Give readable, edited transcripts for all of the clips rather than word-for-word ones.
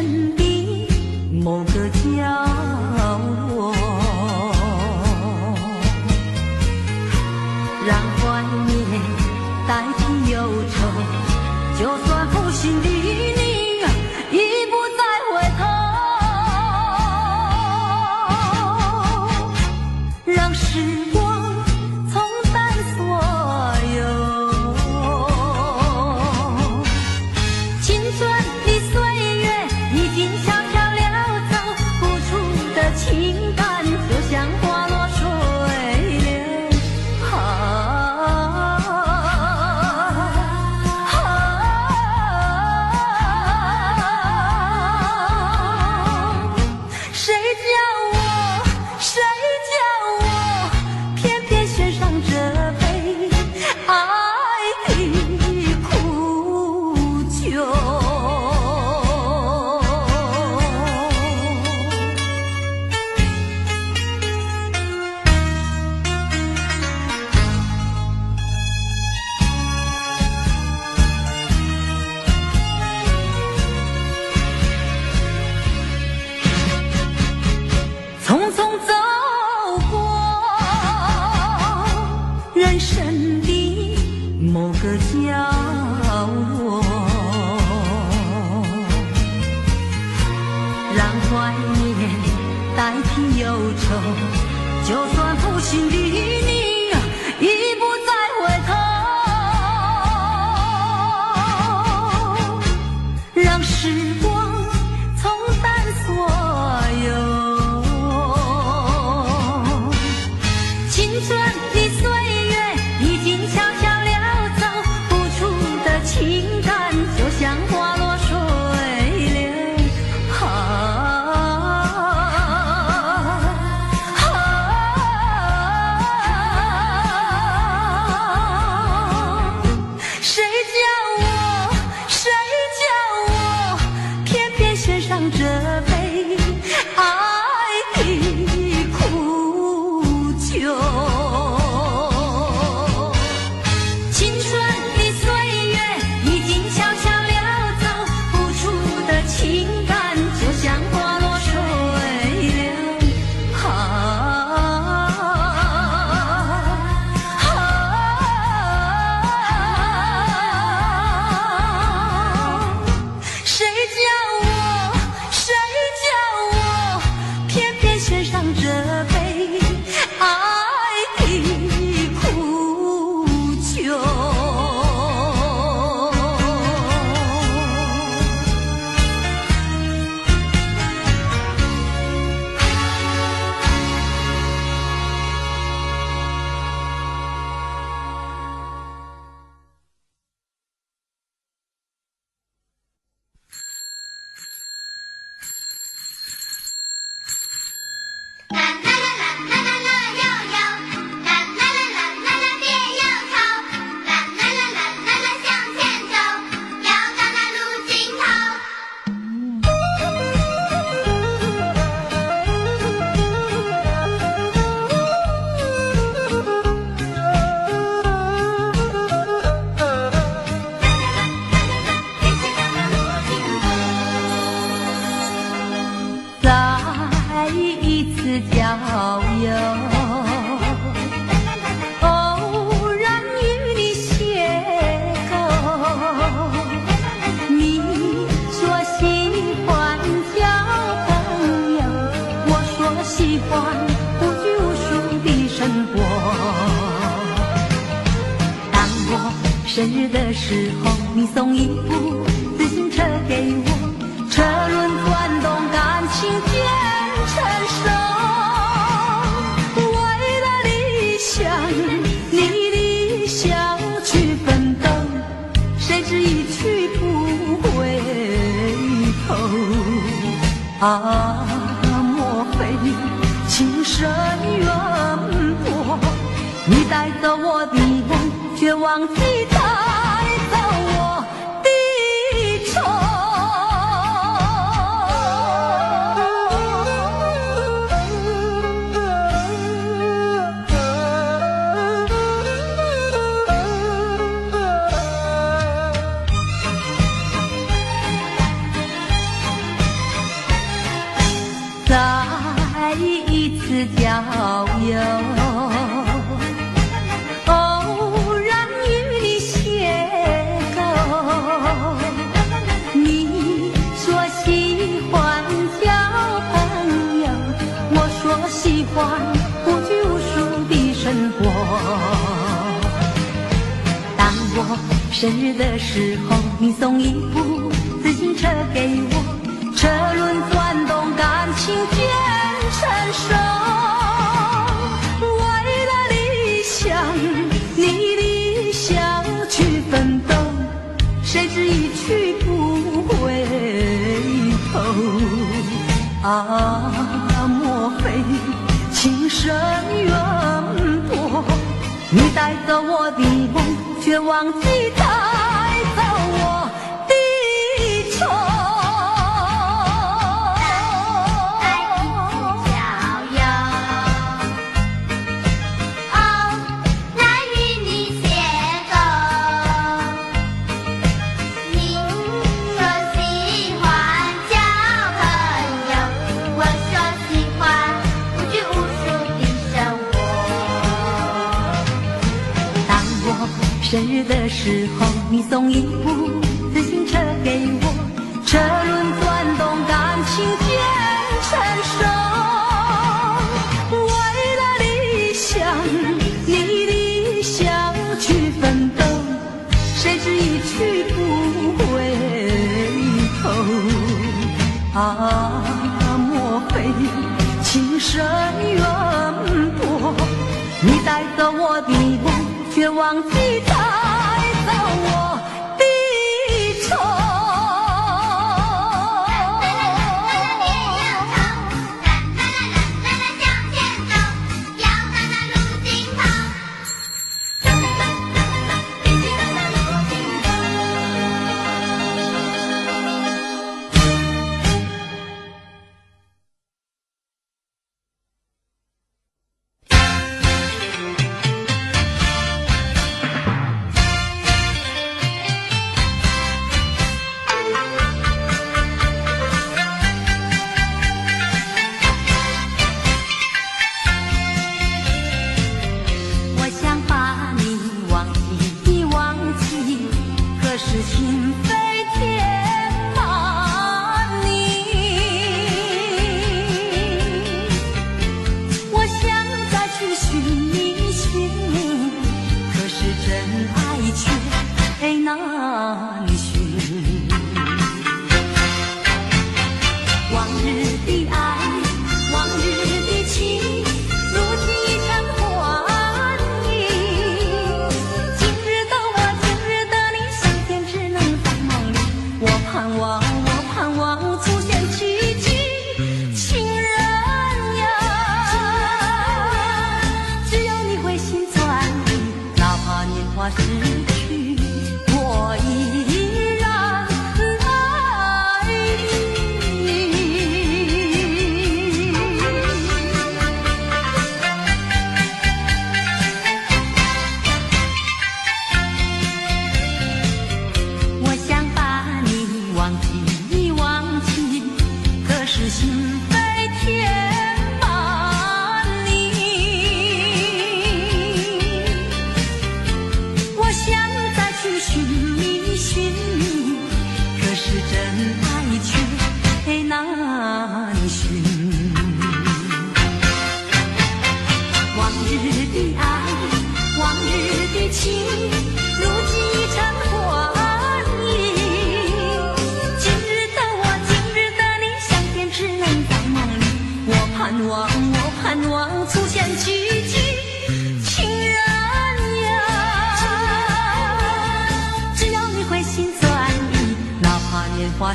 生的某个角落，让怀念代替忧愁，就算负心的你已不再回头，让时光冲淡所有。青春的岁月已经悄悄溜走，付出的情感就像花落水流。谁叫我偏偏选上这杯爱的苦酒。匆匆走过人生的某个角落，让怀念代替忧愁，就算负心的你已不再回头，让时光冲淡所有。青春的岁月已经悄悄溜走，付出的情感就像花落水流。谁叫我偏偏选上这杯爱的苦酒。青春的岁月已经悄悄溜走，付出的情感就像花落水流。谁叫我偏偏选上这杯爱的苦酒。啦啦啦啦啦啦悠悠，啦啦啦啦啦啦别忧愁，啦啦啦啦啦啦向前走，要到那路尽头。再一次郊游，偶然与你邂逅，你说喜欢交朋友，我说喜欢无拘无束的生活。当我生日的时候，你送一部自行车给我，车轮转动，感情渐成熟。为了理想，你理想去奋斗，谁知一去不回头。莫非情深缘薄？你带走我的梦，却忘记带走我的愁。一次郊游，偶然与你邂逅。你说喜欢交朋友，我说喜欢无拘无束的生活。当我生日的时候，你送一部自行车给我，车轮转动，感情渐成熟。为了理想，你理想去奋斗，谁知一去不回头。啊，莫非情深缘薄？你带走我的梦，却忘记带走我的愁。生日的时候，你送一部自行车给我，车轮转动，感情渐成熟。为了理想，你理想去奋斗，谁知一去不回头。啊，莫非情深缘薄？你带走我的梦，却忘记带走我的愁。向前走，要看那路尽头。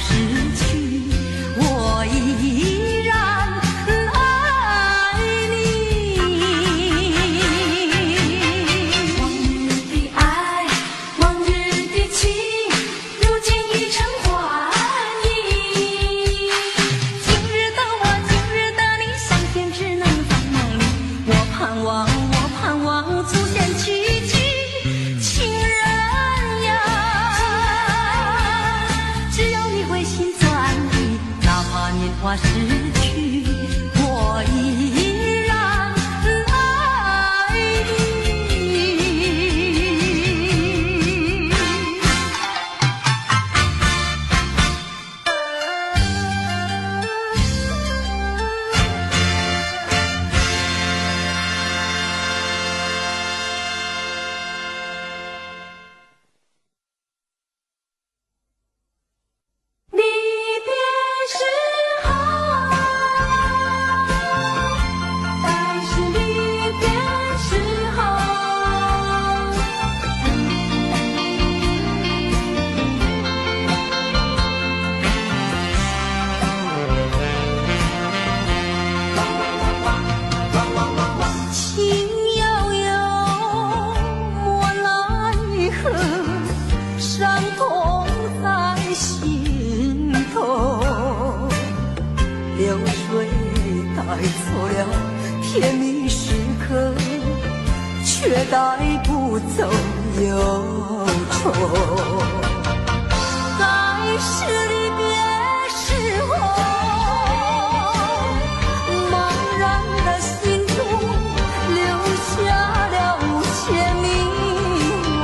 失去，我依然爱你。往日的爱，往日的情，如今已成幻影。今日的我，今日的你，相见只能在梦里。我盼望，我盼望出现奇迹。年华逝去，我已错了甜蜜时刻，却带不走忧愁。该是离别时候，茫然的心中留下了无限迷惘。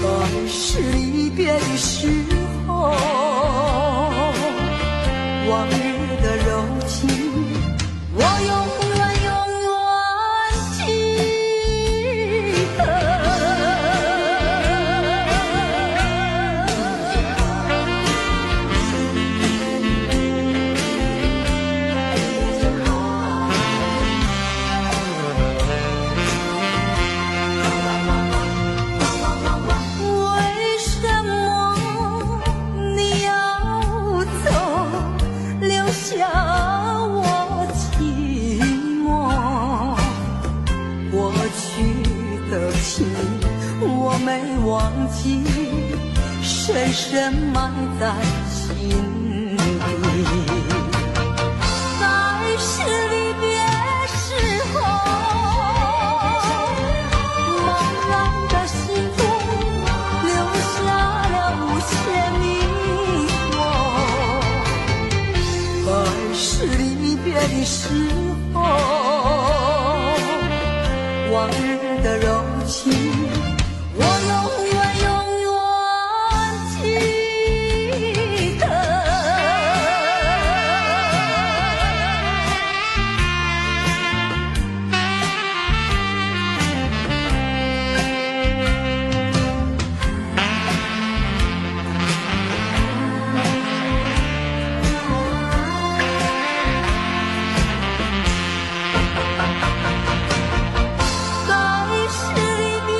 该是离别的时候，往日的柔情，我永远记得。为什么你要走，留下我寂寞？过去的情我没忘记，深深埋在心底。该是离别时候，茫然的心中留下了无限迷惘。该是离别的时候，往日的柔情，我永远记得。该是离别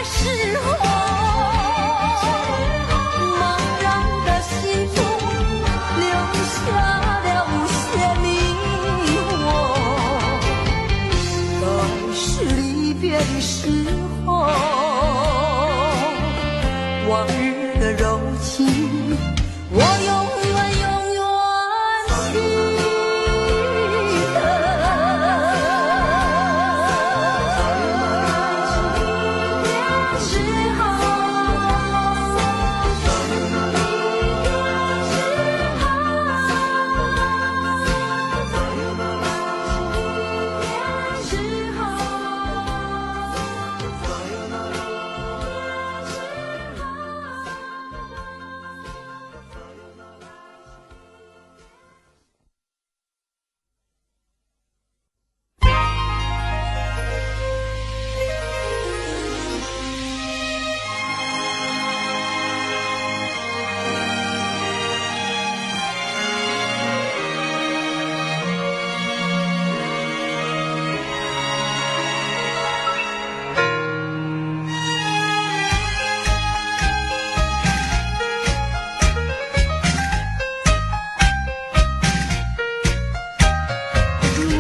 时候，茫然的心中留下了无限迷惘。该是离别的时候，往日的柔情，我永远记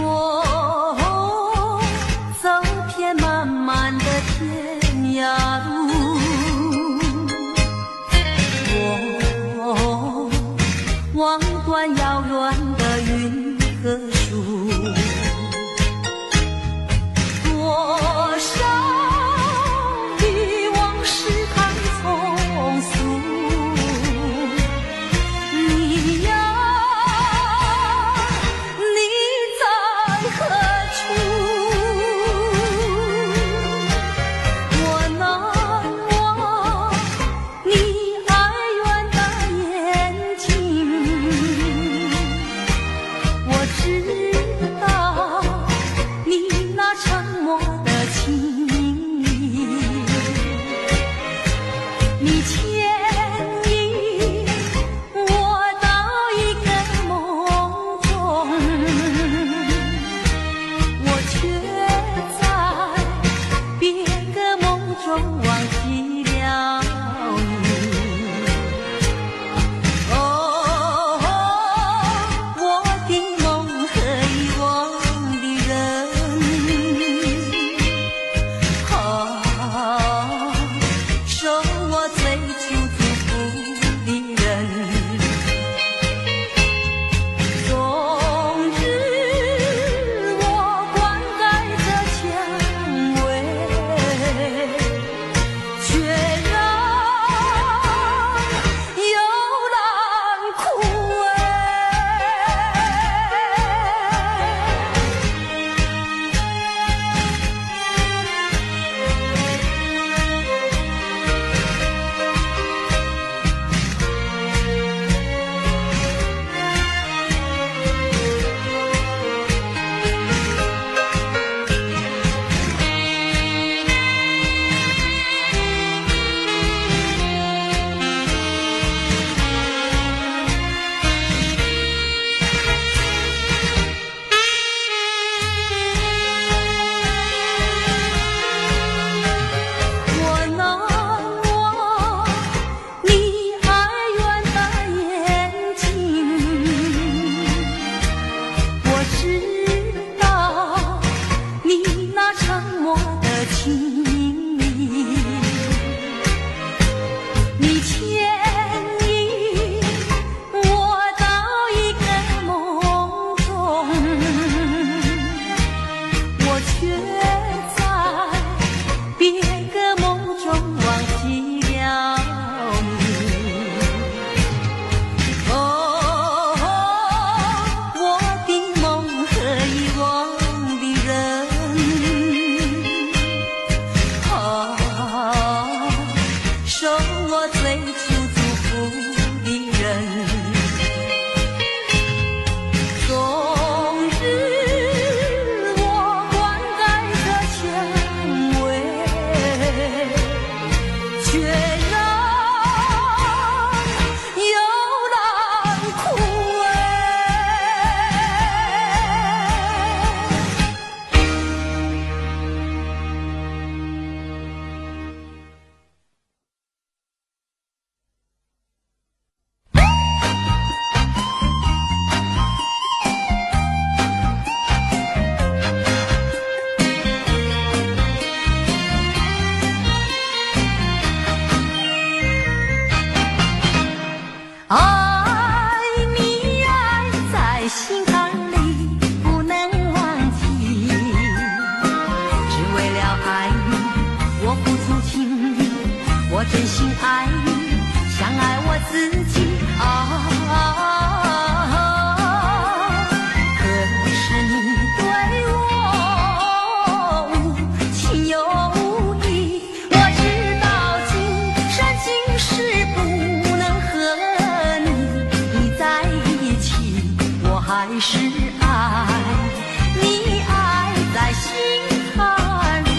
我走遍漫漫的天涯路，我望断遥远的云和树，多少的往事太匆促，你呀，你在何处？我难忘你哀怨的眼睛，我知道爱你，像爱我自己可是你对我无情有义，我知道今生今世不能和你在一起，我还是爱你，爱在心坎里。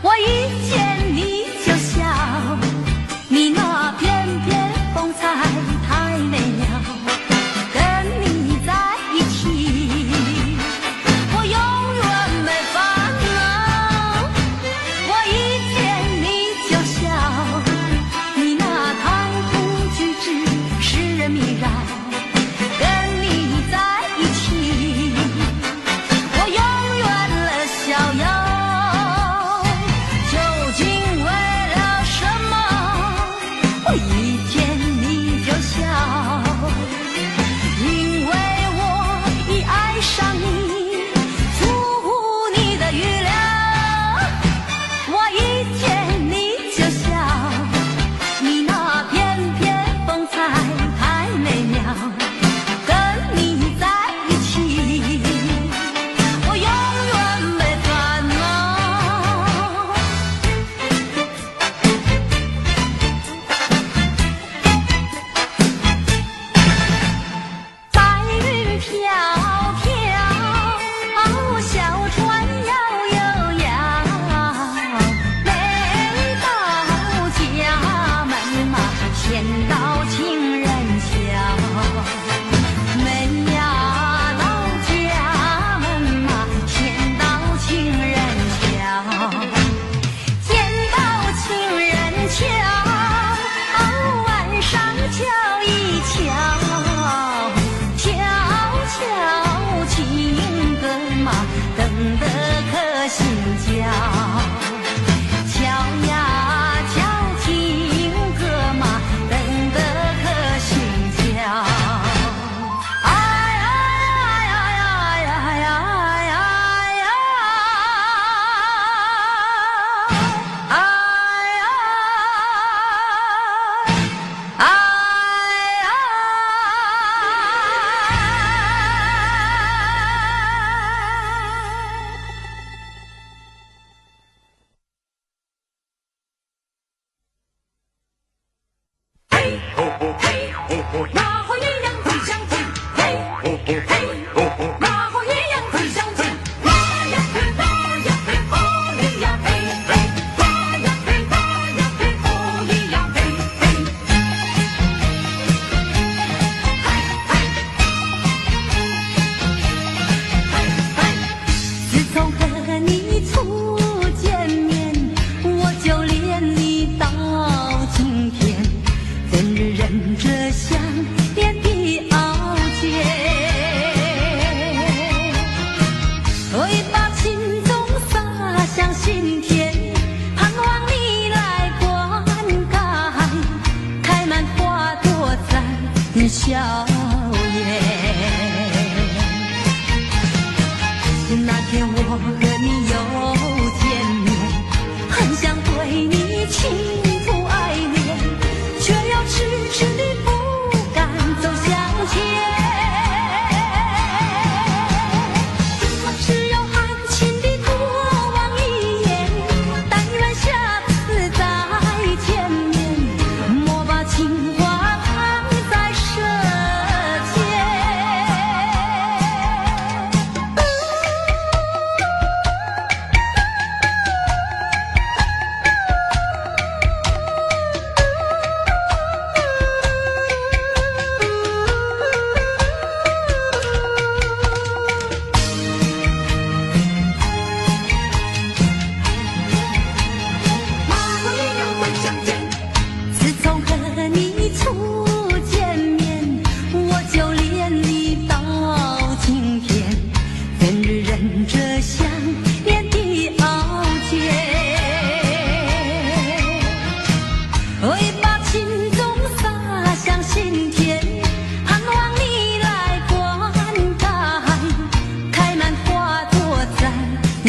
我一见你就笑，你那翩翩风采太美了，跟你在一起，我永远没烦恼。我一见你就笑，你那谈吐举止使人迷然，跟你在一起，我永远逍遥。究竟为了什么？我一见你就笑，因为我已爱上你，出乎你的预料。我一见你就笑，你那翩翩风采太美妙，跟你在一起，我永远没烦恼。白云飘飘，小船摇悠摇，每到家门嘛，先到情人桥。门呀到家门嘛，先到情人桥。见到情人桥，晚上瞧一瞧，悄悄情歌嘛，等得可心焦。瞧呀瞧情歌嘛，等得可心焦。哎呀呀呀呀呀呀呀！哎呀！哎呀！嘿吼吼嘿吼吼，马和一样最相近。嘿吼吼嘿吼吼，马和一样最相近。马呀嘿，马呀嘿，吼一样嘿嘿。马呀嘿，马呀嘿，吼一样嘿嘿。自从和你初见面，我就恋你到今天，怎日忍着想念的傲娇，会把情衷洒向心田，盼望你来灌溉，开满花朵在笑颜。那天我和你又见面，很想对你倾吐爱恋，却又迟迟地不敢走向前。只有含情地多望一眼，但愿下次再见面，莫把情话藏在身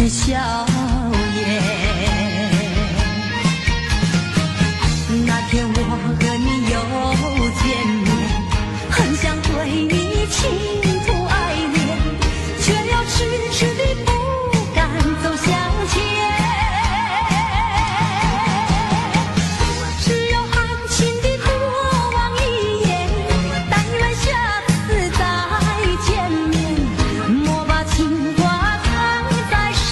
笑颜。那天我和你又见面，很想对你倾吐爱恋，却又迟迟地不敢走向前。只有含情地多望一眼，但愿下次再见面，莫把情话藏在身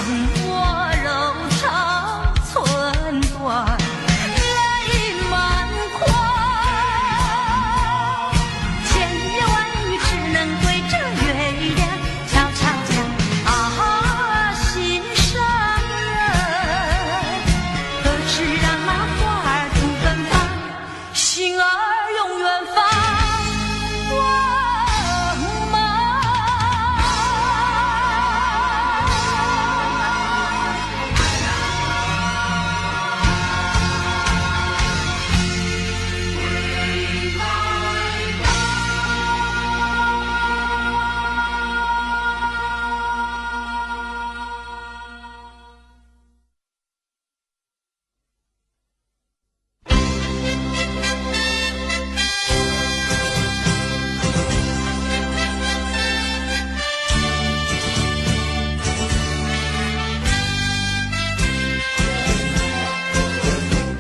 我柔肠寸断，泪满眶。千言万语只能对着月亮悄悄讲，啊，心上人，何时让那花儿吐芬芳，心儿永远放光芒。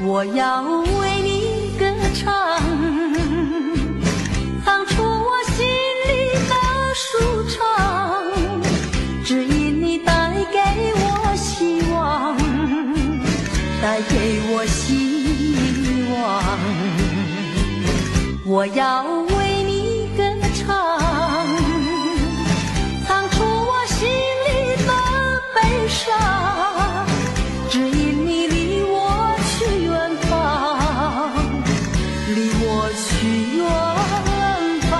我要为你歌唱，唱出我心里的舒畅，只因你带给我希望，带给我希望。我要为你歌唱，唱出我心里的悲伤，只因你离我去远方，离我去远方。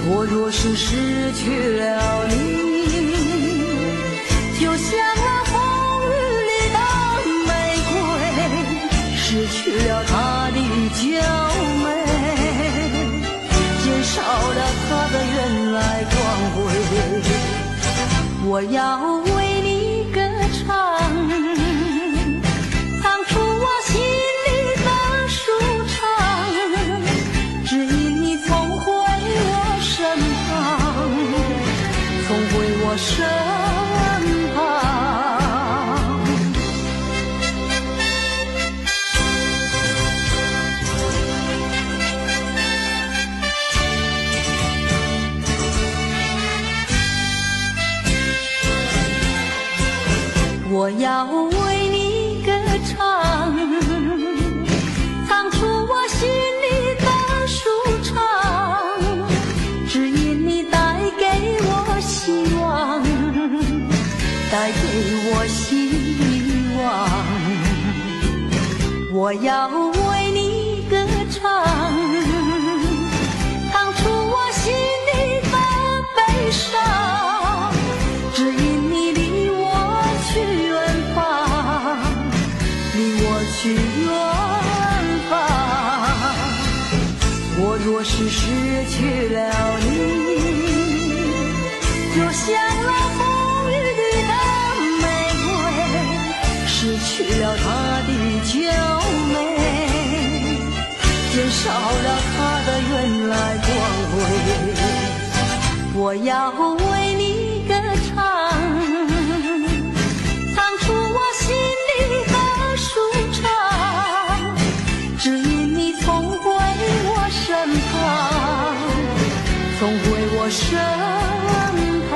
我若是失去了你，就像那风雨里的玫瑰，失去了它的娇美，减少了它的原来光辉。我要为你歌唱，唱出我心里的舒畅，只因你总回我身旁，总回我身旁。我要为你歌唱，唱出我心里的舒畅，只因你带给我希望，带给我希望。我要为你歌唱，唱出我心里的悲伤，只因你离我去远方，离我去远方。我若是失去了你，就像那风雨里的玫瑰，失去了它的娇美，减少了它的原来光辉。我要为你歌唱，唱出我心里的舒畅，只因你总回我身旁，总回我身旁。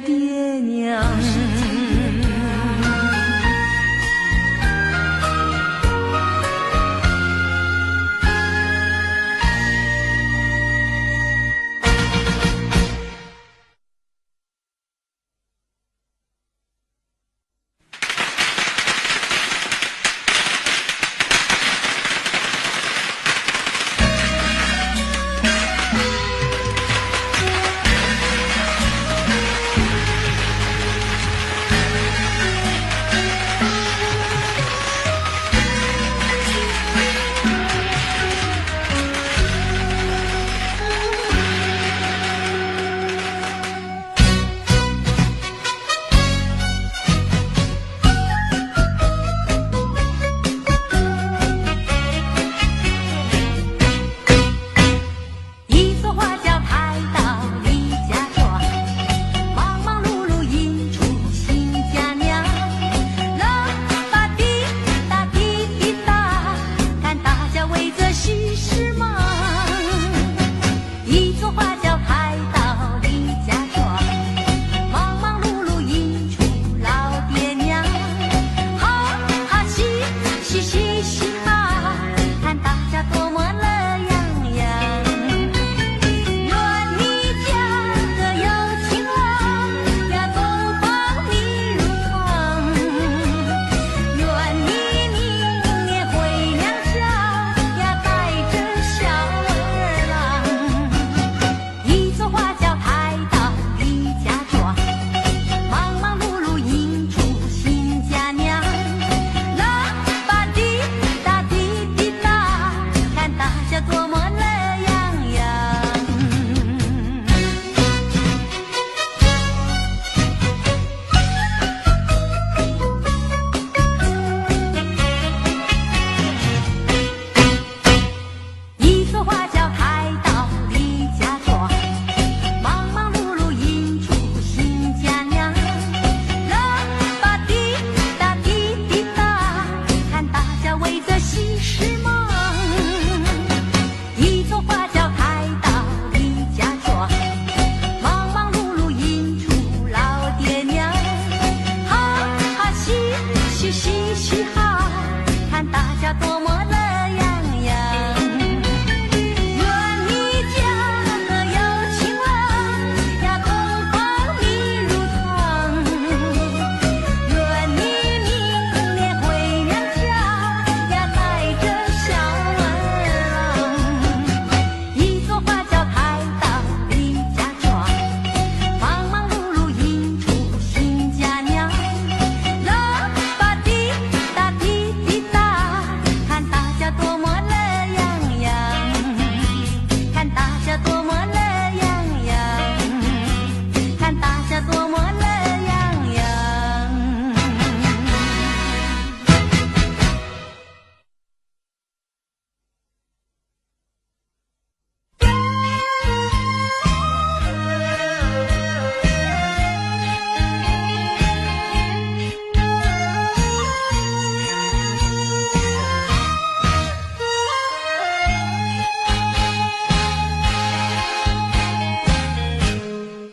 见爹娘。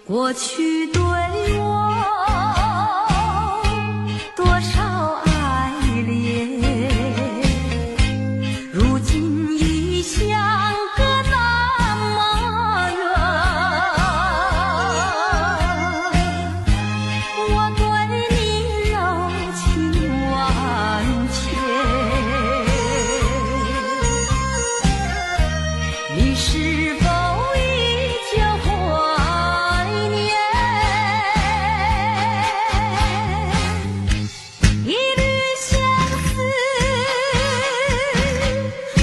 过去对我多少爱恋，如今已相隔那么远。我对你柔情万千，你是否依旧怀念？一缕相思，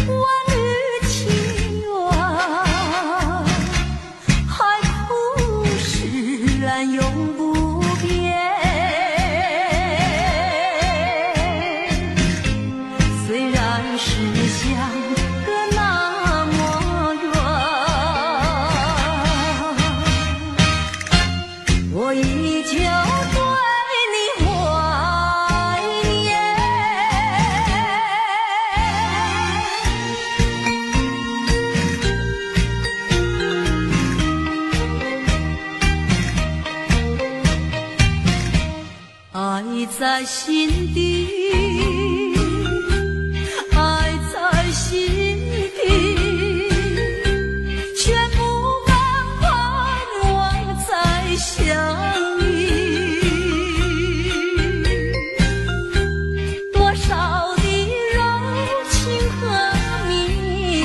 万缕情缘，海枯石烂永不变。虽然是相隔那么远，我依旧对你怀念。在心底，爱在心底，却不敢盼望再相遇。多少的柔情和蜜意，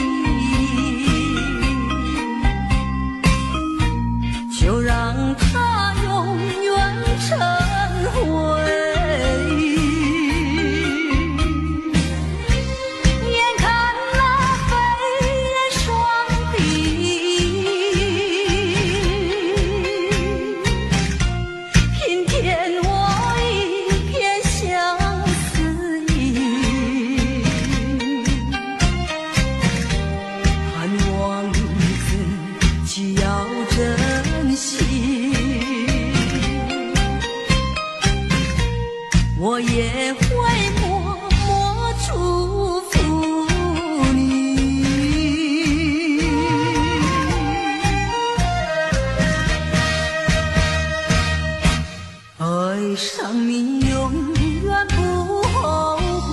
就让它永远成回忆。眼看那飞燕双璧，平添我一片相思意。盼望自己要珍惜，我也会默默祝福你。爱上你永远不后悔，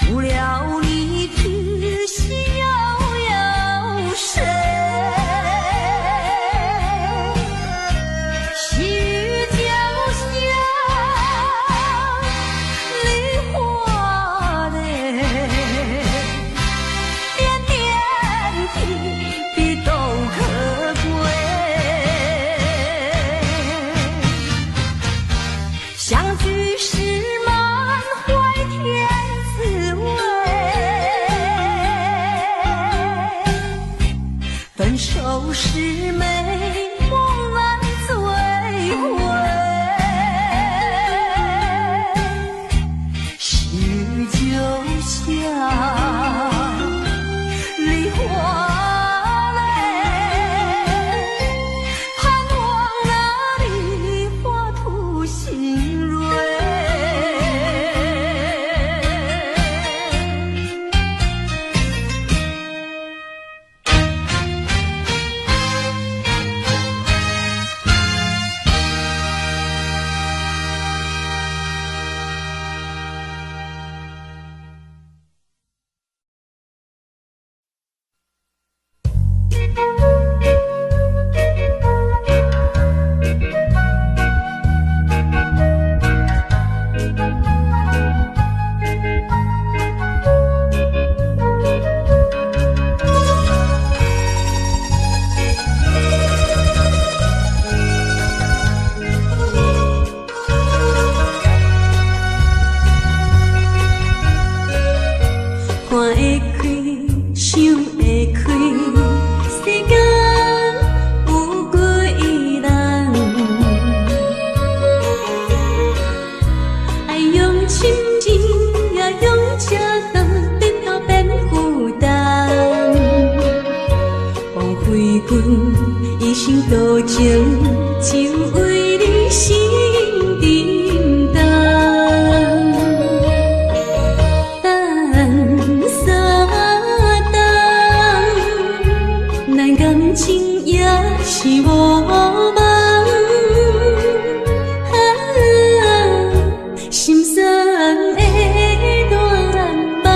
除了你知心又有谁？细雨就像梨花泪，点点滴滴都可贵。相聚时满怀甜滋味，分手时美梦难追回。细雨就像梨花泪，盼望那梨花吐新蕊。看会开，想会开，世间有几人？爱用深情，也用赤胆，变到变负担。枉费阮一生多情，只为你心沉重。感情也是无望，心酸的大梦。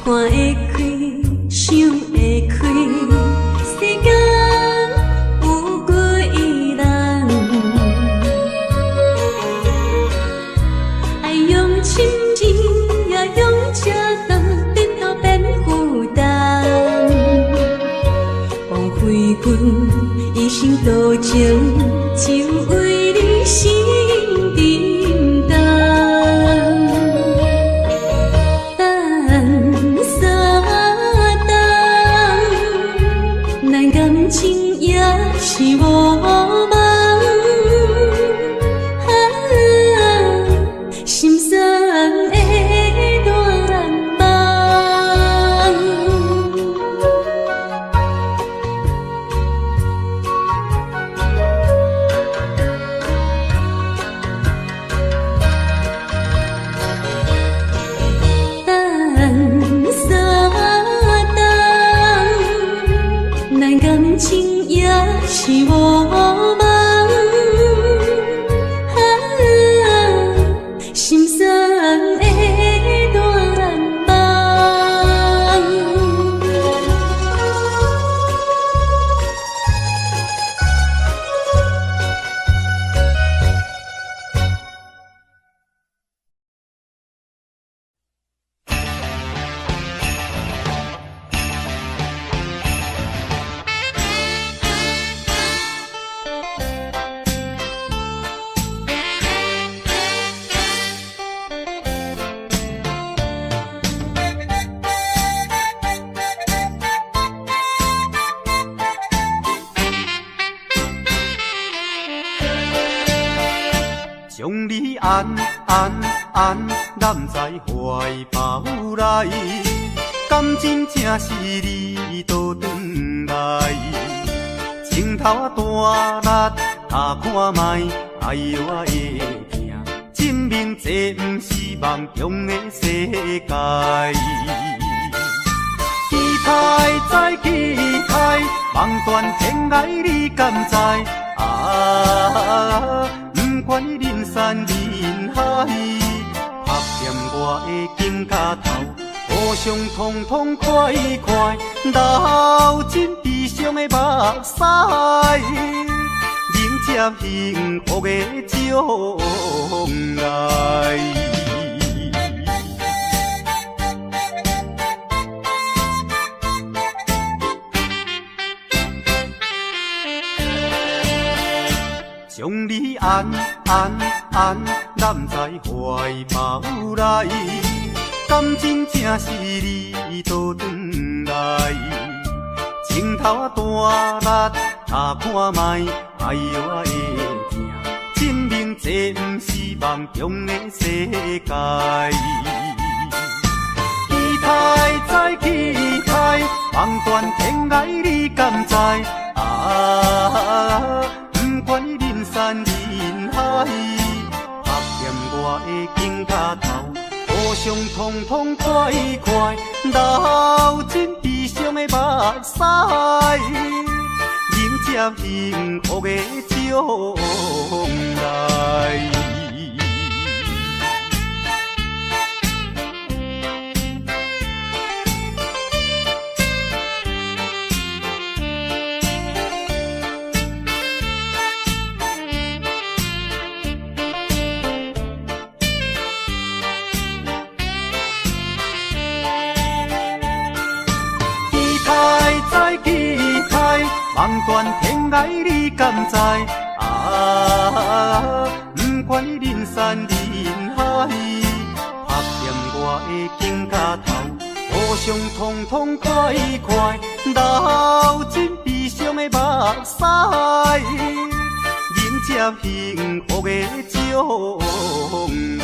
看会开，想会开，世间有几人？爱用深情，也用赤胆，变到变负担。枉费阮一生多情，只为你心沉重。感情也是无望，将你安揽在怀抱内，感情正是你倒转来，情头啊大力，打看卖，哎呦我会疼，证明这不是梦中的世界。期待再期待，望断天涯你敢知？啊！不管人山人海，拍掂我的肩胛头，互相痛痛快快，流尽悲伤的目屎，迎接幸福的将来。将你安揽在怀抱内，感情正是你倒转来，情头啊大力，打看卖，哎呦我会疼，证明这不是梦中的世界。期待再期待，望断天涯你敢知？啊！不管人山人海，拍掂我的肩胛头，互相痛痛快快，流尽悲伤的目屎，迎接幸福的将来。望断天涯你敢知？啊！不管人山人海，拍掂我的肩胛头，互相痛痛快快，流尽悲伤的目屎，迎接幸福的将来。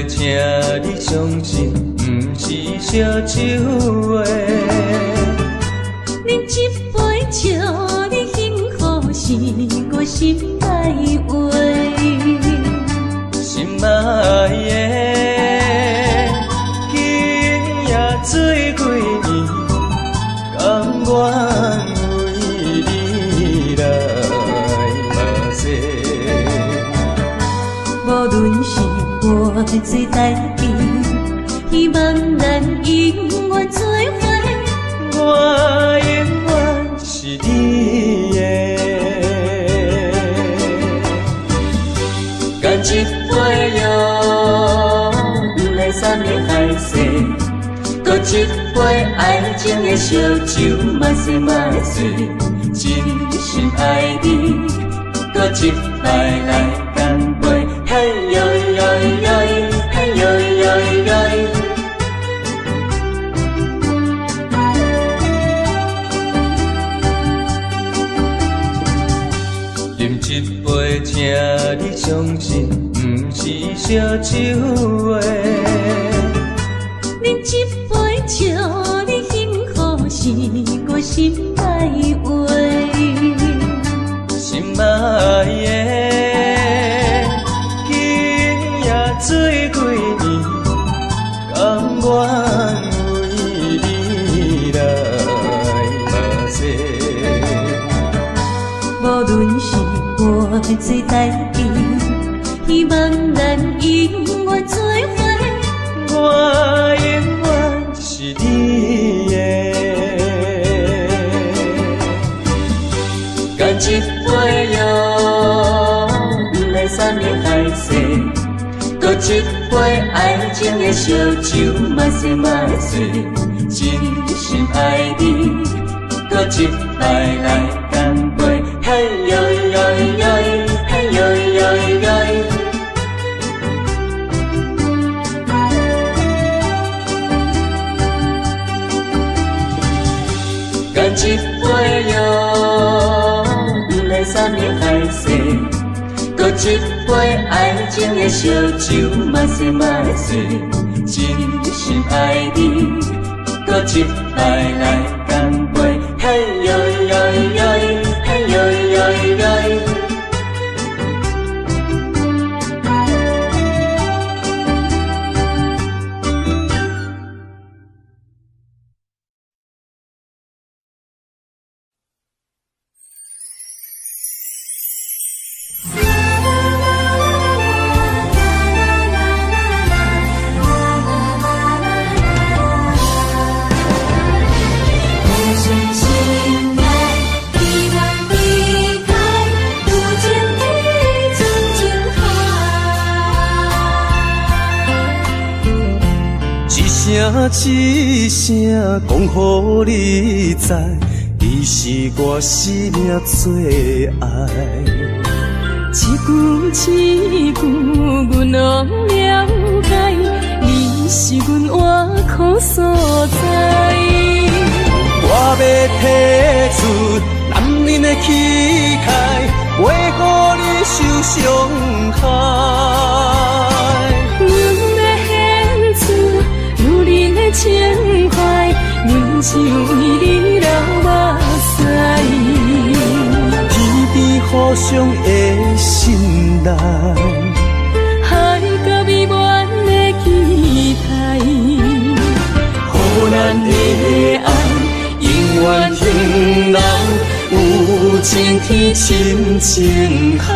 请你相信，不是烧酒话。饮一杯祝你幸福，是我心内话。心爱的，今夜醉几年，甘愿为你来冒险。无论是我最台边，希望咱永远做伙。我永远是你的，干一杯哟，不来三年海誓，搁一杯爱情的烧酒，慢水慢水，真心爱你，搁一摆来干杯，嘿呦呦呦，嘿呦呦呦。饮一杯，请你相信，不是烧酒话。饮一杯，祝你幸福，是我心内话。心爱的，今夜醉几年，甘愿为你来冒险。无论是我最台边，希望咱永远一杯爱情的烧酒，嘛西嘛醉，真心爱你，搁一摆来干杯，嘿呦呦呦，嘿呦呦呦。干一杯哟，不来三年海誓，搁一杯爱情的烧酒，嘛西嘛醉，真心爱你，搁一摆来干杯，嘿呦呦呦，嘿呦呦呦。一声讲予你知，你是我生命最爱。一句一句，阮拢了解，你是阮活苦所在。我要提出男人的气概，袂予你受伤害。情怀，阮只为你流目屎，天边互相的信赖，海角美满的期待，予咱的爱永远停留，有情天深情海。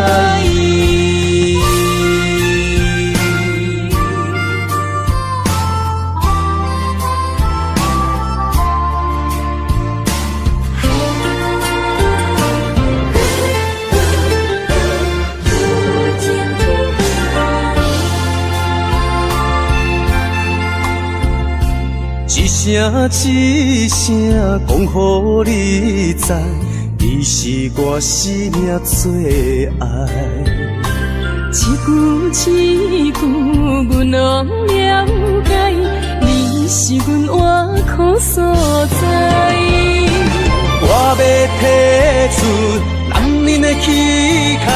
一声讲予你知，你是我生命最爱。一句一句，阮拢了解，你是阮活苦所在。我要提出男人的气概，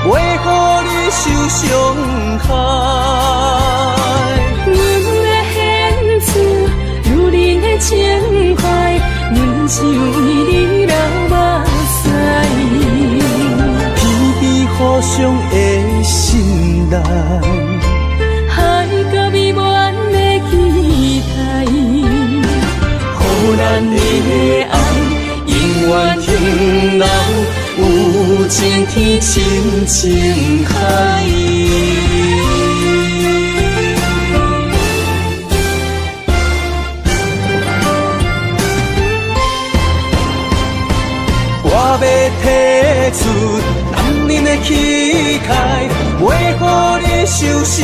袂予你受伤害。情怀，阮只为你流目屎，天边互相的信赖，海角美满的期待，予咱的爱永远停留，有情天深情海。我要提出男人的气概，袂予你受伤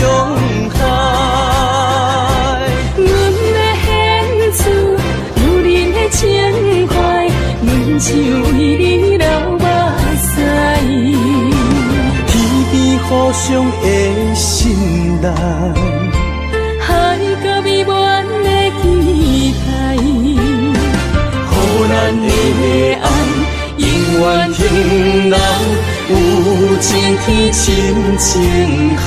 害。阮要献出女人的情怀，阮只为你流目屎，天边互相的信赖，海角美满的期待，予咱的爱永远停留，有情天深情海。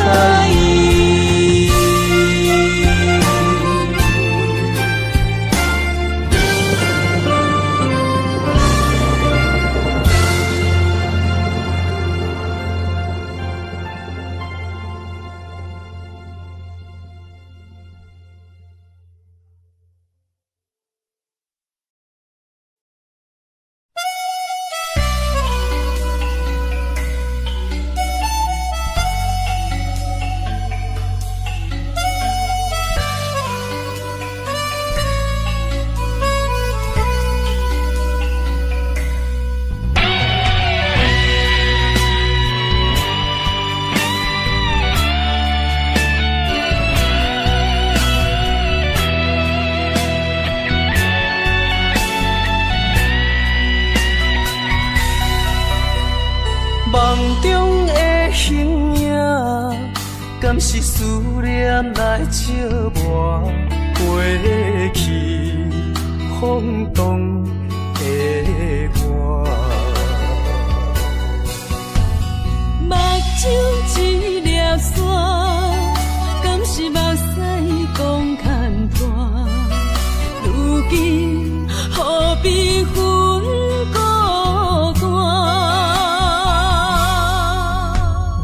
是思念来寂寞，过去风动的我。目睭一粒沙，敢是目屎讲牵拖？如今何必分孤单？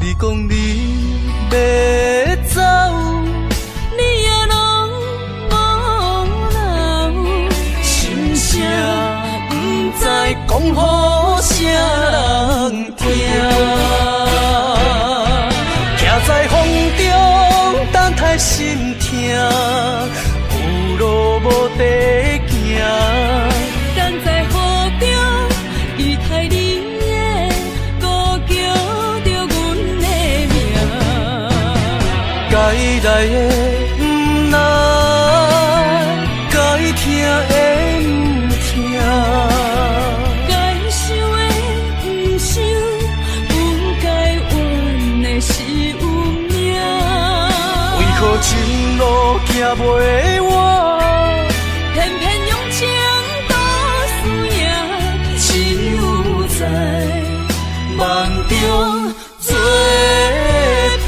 你讲你要走，你也拢无留，心声不知讲予啥人听。徛在风中，等待心痛，有路无地行。等在雨中，伊害你的孤叫着阮的名。该来的不来，该听的不听。该想的不想，不该怨的是有命。为何前路行袂完？偏偏用情多输赢，只有在梦中做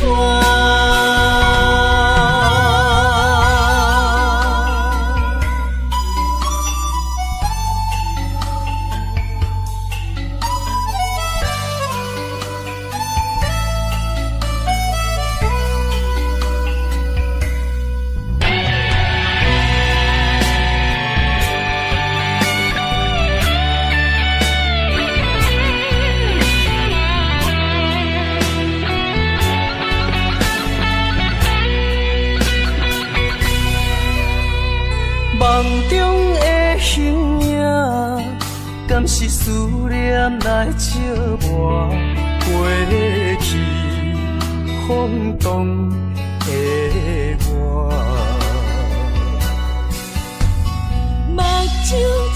伴。梦中的形影，敢是思念来寂寞？过去风动的我。目睭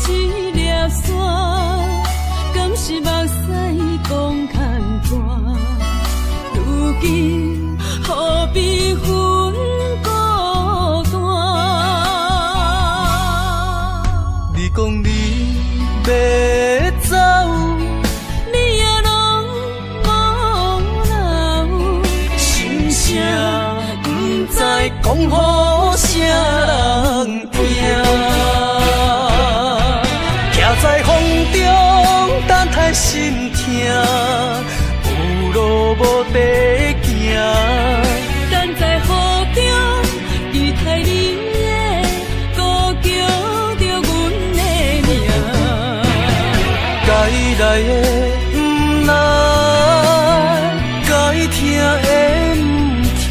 一粒沙，敢是目屎讲牵拖？如今何必分孤单？你讲你要走，你也拢无留，心声不知讲予啥人听。徛在风中，等待心痛，有路无地行。等在雨中，伊害你的孤叫着阮的名。该来的不来，该听的不听。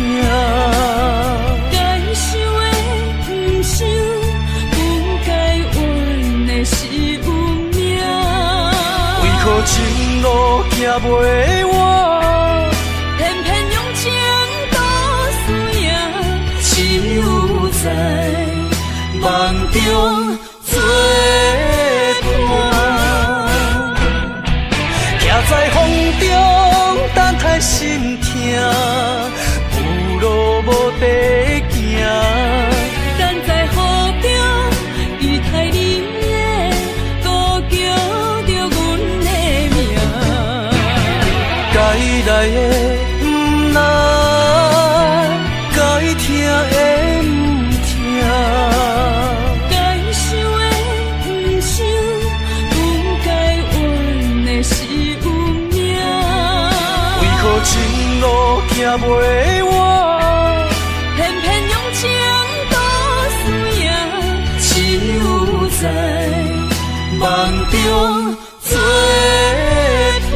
该想的不想，不该怨的是有命。为何前路行袂完？偏偏用情多输赢，只有在梦中做伴。徛在风中，等待心痛，有路无地行。等在雨中，伊害你的孤叫着阮的名。该来的不来，该听的不听。该想的不想，不该怨的是有命。为何前路行袂完？偏偏用情多输赢，只有在梦中做伴。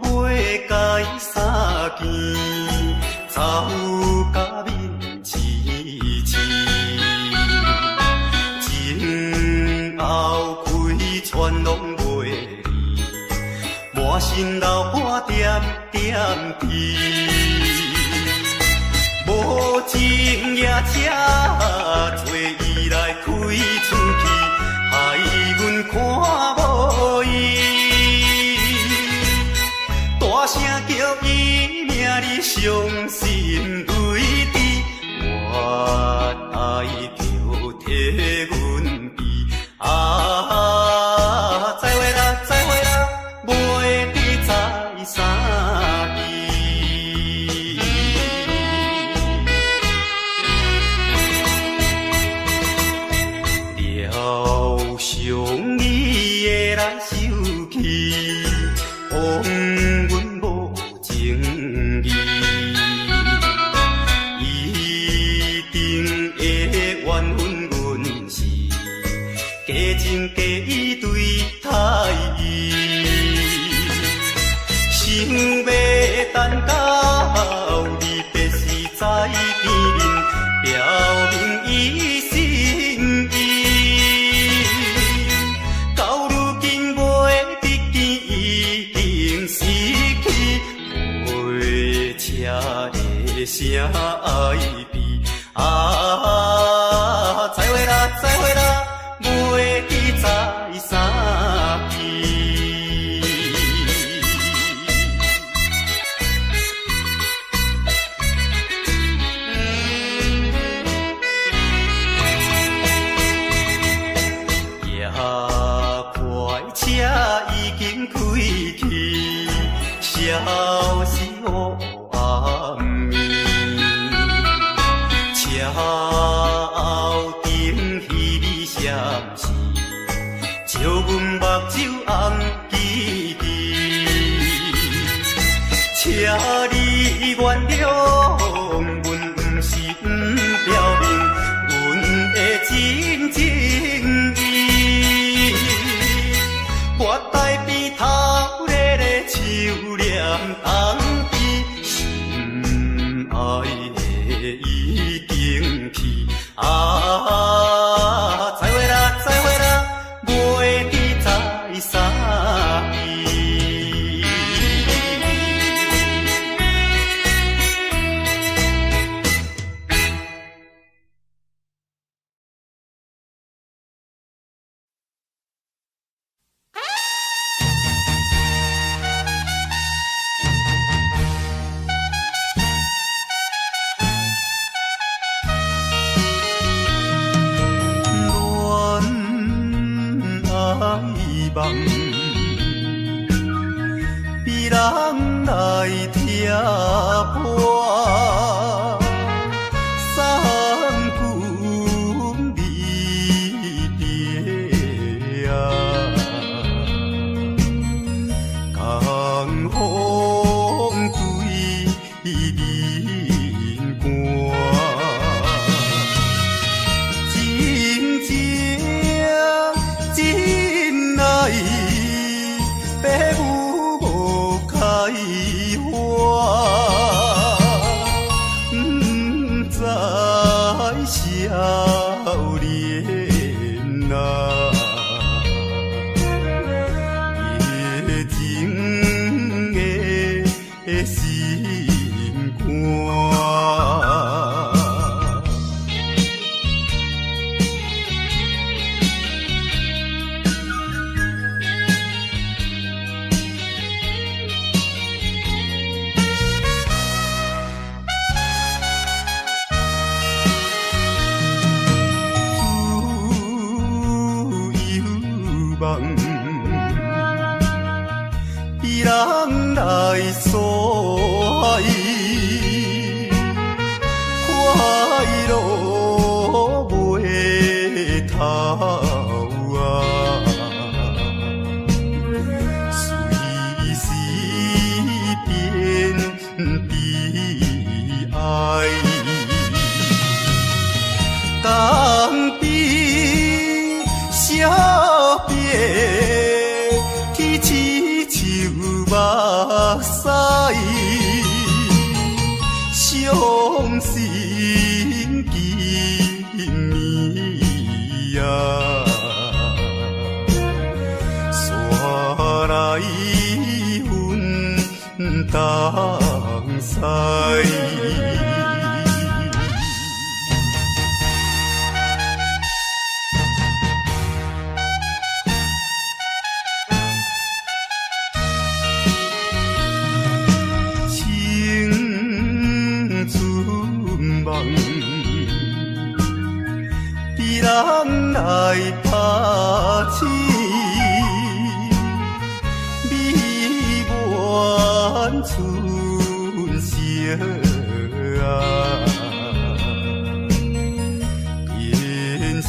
袂改三件，走甲面痴痴。前后开船拢袂离，满身流汗点点滴。无情夜车，找伊来开出去，害阮看无伊。大声叫伊名里伤心泪滴，我爱就替阮悲。再会啦，再会啦，袂知在啥地。了伤你的来受气，枉阮无情义。一定会怨恨阮是假情假意对待伊，想要等到你别时在边面，表明伊心意。到如今袂得见，已经失去，陪车的声爱悲。再会啦，再会啦，袂知在啥边。也快车已经开去，消息黑暗暝。车后顶彼味闪是，照阮目睭红记记。车你原谅，阮不是不表明阮的真情意。我台边头咧咧手念当边，心爱的已经去。再会啦，再会啦，袂知在啥边。梦，比人来听破，三句离别啊，江风对面寒。白雾无开花，不知少年啊，夜情的心肝。比人来所以，快乐袂透啊，随时变悲哀。当比小别。起深秋目使伤心今年啊，山来阮东西。人来拍醒，美满春色啊，人生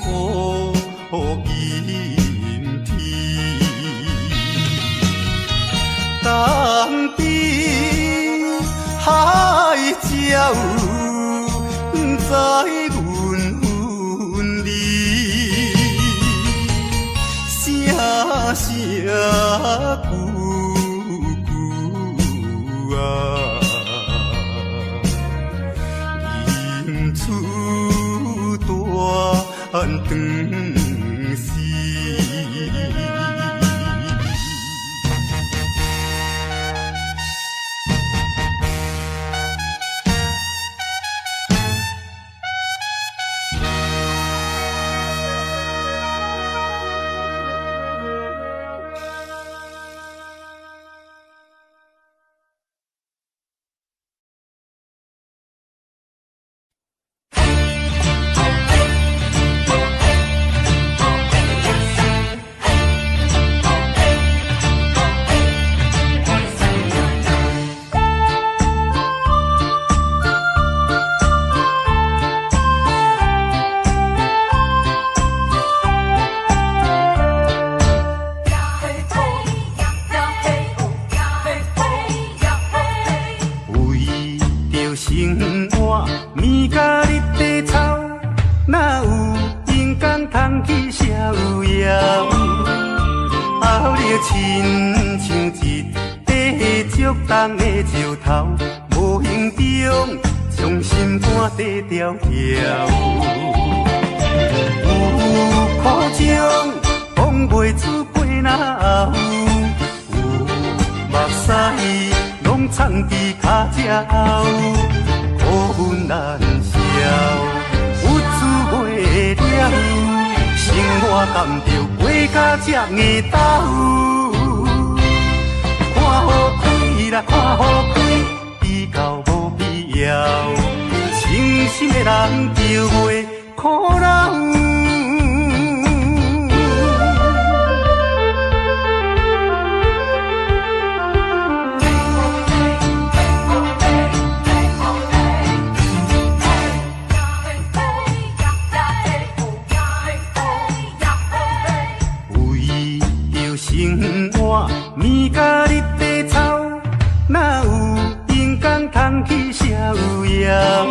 乌阴天，东边海鸟在声句句啊，迎出大长时。生活面甲日地臭，哪有阴天通去逍遥？后日亲像一块竹重的石头，无形中将心肝底条条。有苦情讲袂出背哪有，有目屎拢藏伫脚趾。苦恨难消，有滋袂了，生活甘着过甲这硬斗。看好开啦，看好开，比较无必要。清心的人就袂苦恼。生活面甲日地臭，哪有阴天通去逍遥？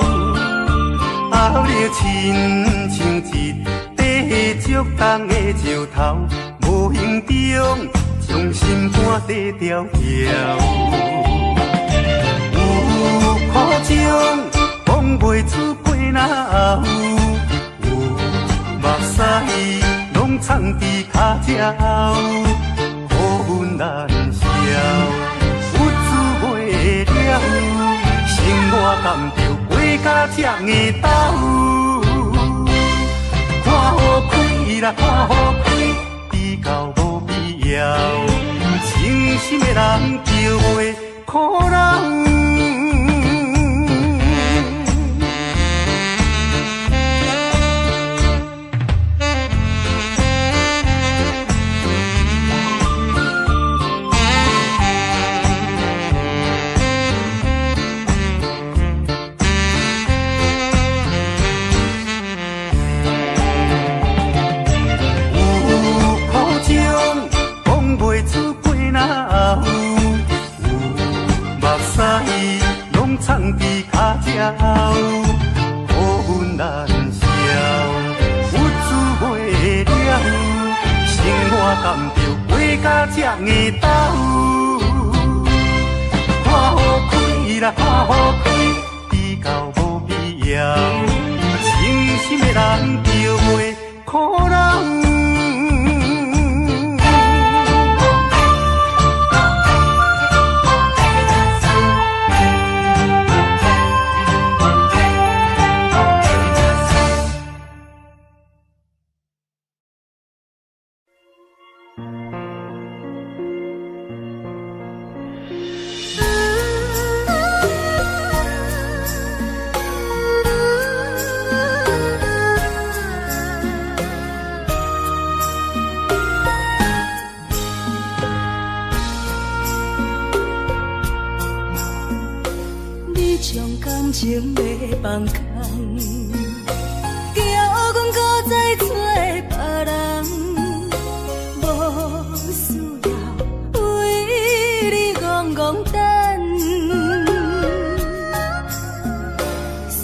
后日亲像一块竹重的石头，无形中将心肝底条条。有苦情讲袂出背哪有，有目屎拢藏伫脚趾。苦恨难消，有滋袂了，生活甘着过甲这硬斗。看好开啦，看好开，比较无必要。清心的人就袂苦恼。藏伫脚趾，苦恨难消，有滋袂了，生活甘着过甲这硬斗。来看雨开，比较无必要。真心的人就袂可人。情要放空，叫阮搁再找别人，无需要为你戆戆等，思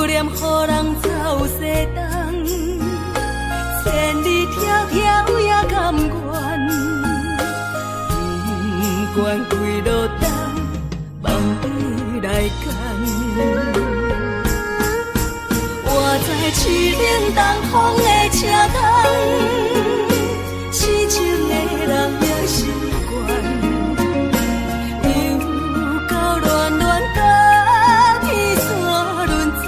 念予人走西东，千里迢迢也甘愿，不管几路灯，梦里来干。我在市冷东风的车头，痴情的人也习惯，又到乱乱甲天山轮藏。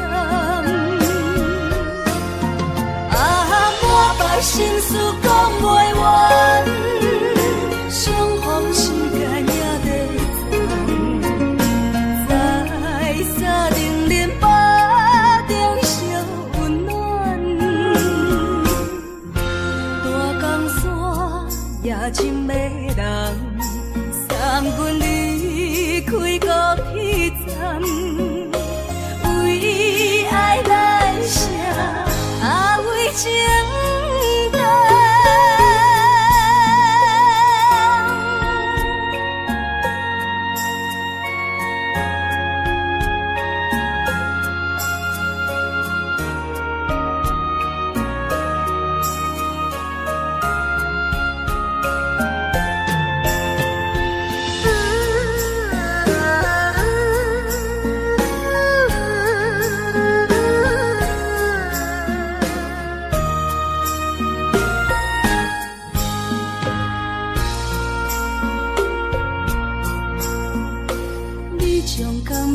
啊，满腹心事讲袂完，相逢时间也在藏。在沙定林巴中烧温暖，大江山也真迷人，送阮离开高铁站，为爱来写为情重。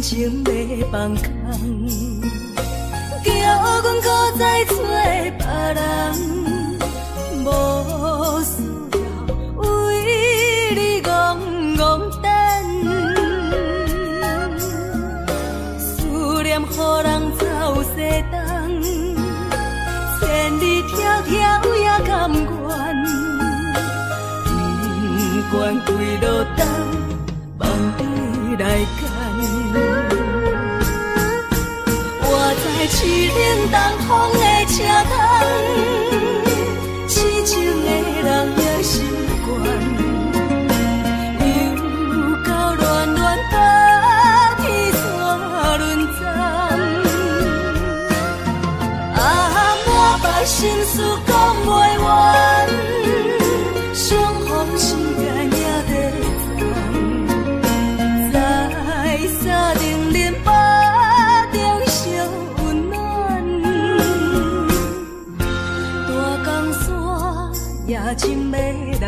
情要放空，叫阮搁再找别人，无需要为你戆戆等，思念予人走西东，千里迢迢也甘愿，不管几路灯，梦里来干。我在市冷东风的车头，痴情的人也习惯，又到乱乱甲天山轮藏。啊，满腹心事讲袂完，相逢时间也在藏。在沙定林巴中烧温暖，大江山也真迷人，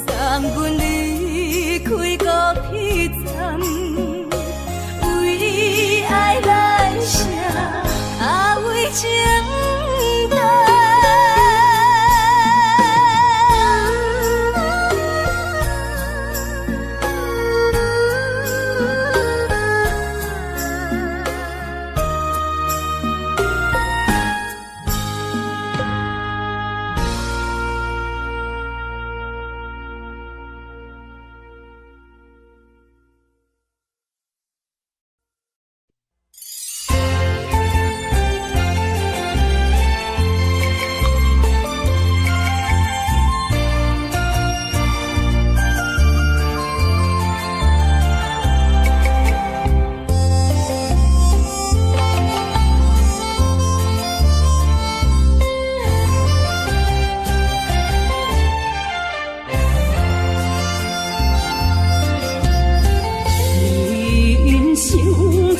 送阮离开高铁站，为爱来写为情。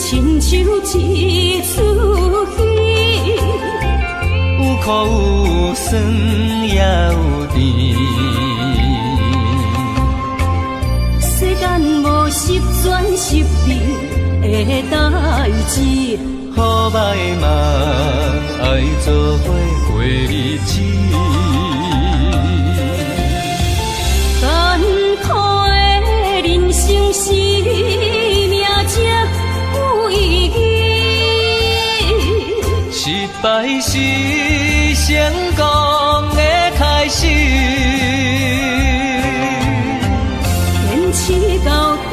亲像一出戏，有苦有酸也有甜。世间无十全十美的代志，好歹嘛爱做伙过日子。艰苦的人生是命才有意义，失败是成功的开始。坚持到底，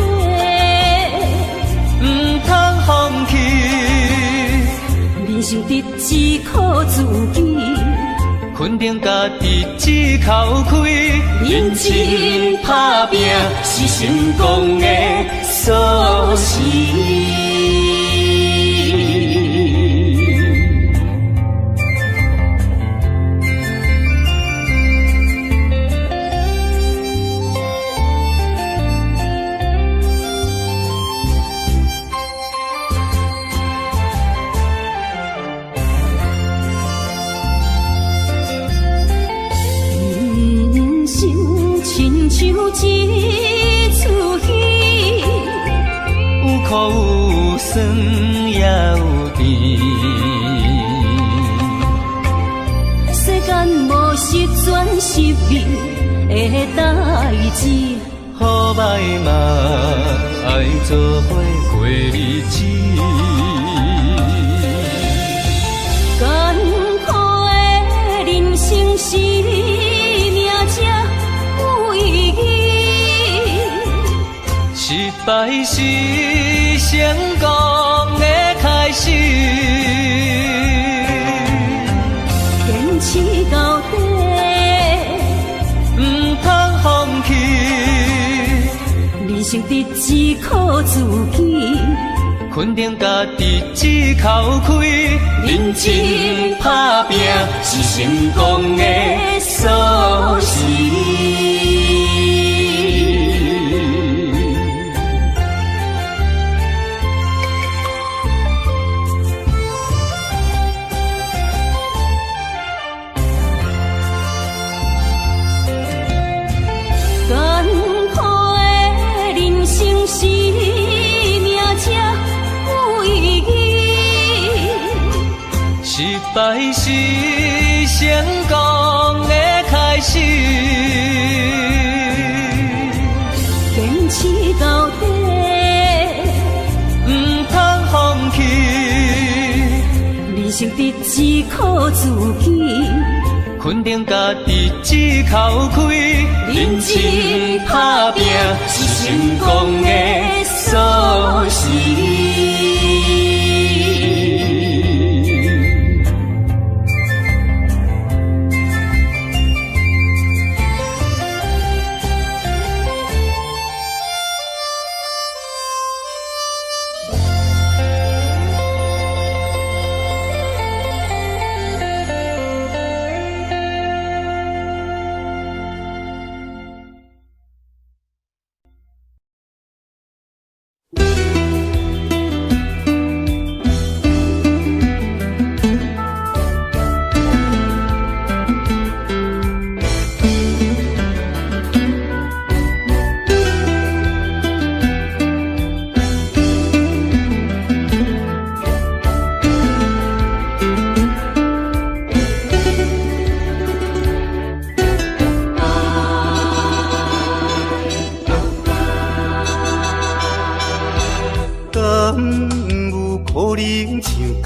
唔通放弃，人生得只靠自己。肯定家己只口开，认真打拼是成功的锁匙。亲像一出戏，有苦有酸也有甜。世间无十全十美的代志，好歹嘛爱做伙过日子。艰苦的人生是命才有意义，失败是成功的开始。坚持到底，唔通放弃，人生得只靠自己。肯定家己只口开，认真打拼是成功的锁匙。艰苦的人生是命才有意义，失败是成功的开始。坚持到底，唔通放弃，人生得只靠自己。肯定家己只口开，认真打拼是成功的锁匙。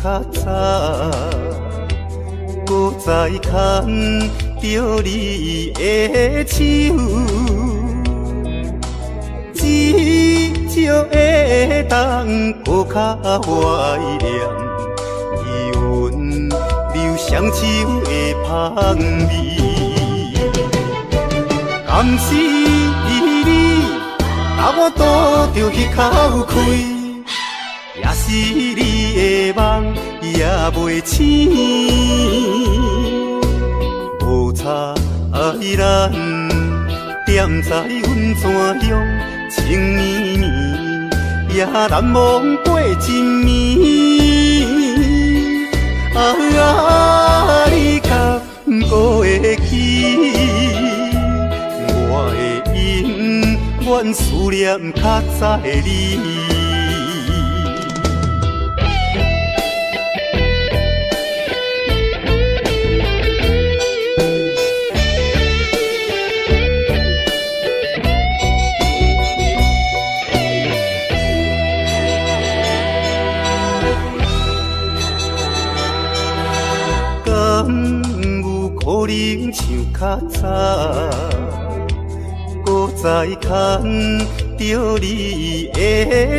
较早，搁再牵着你的手，至少会当搁较怀念余温留双手的香味。甘是你，把我渡着迄口开。 也是你的梦也袂醒，无差爱咱踮在阮怎样情绵绵，也难忘过一暝。你敢不会记？我会永远思念较早的你。可能像较早，搁再牵着你的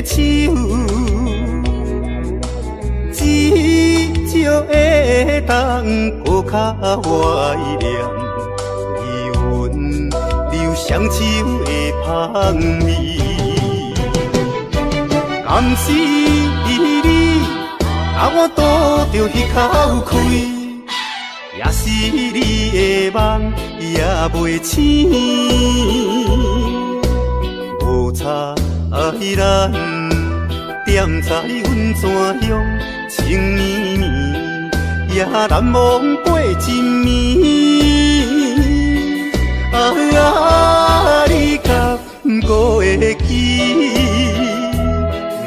手，至少会当搁较怀念你阮留双手的香味。敢是你，让我拄着彼口开。也是你的梦也袂醒，无差咱踮在阮怎样情绵绵，也难忘过一暝。你敢不会记？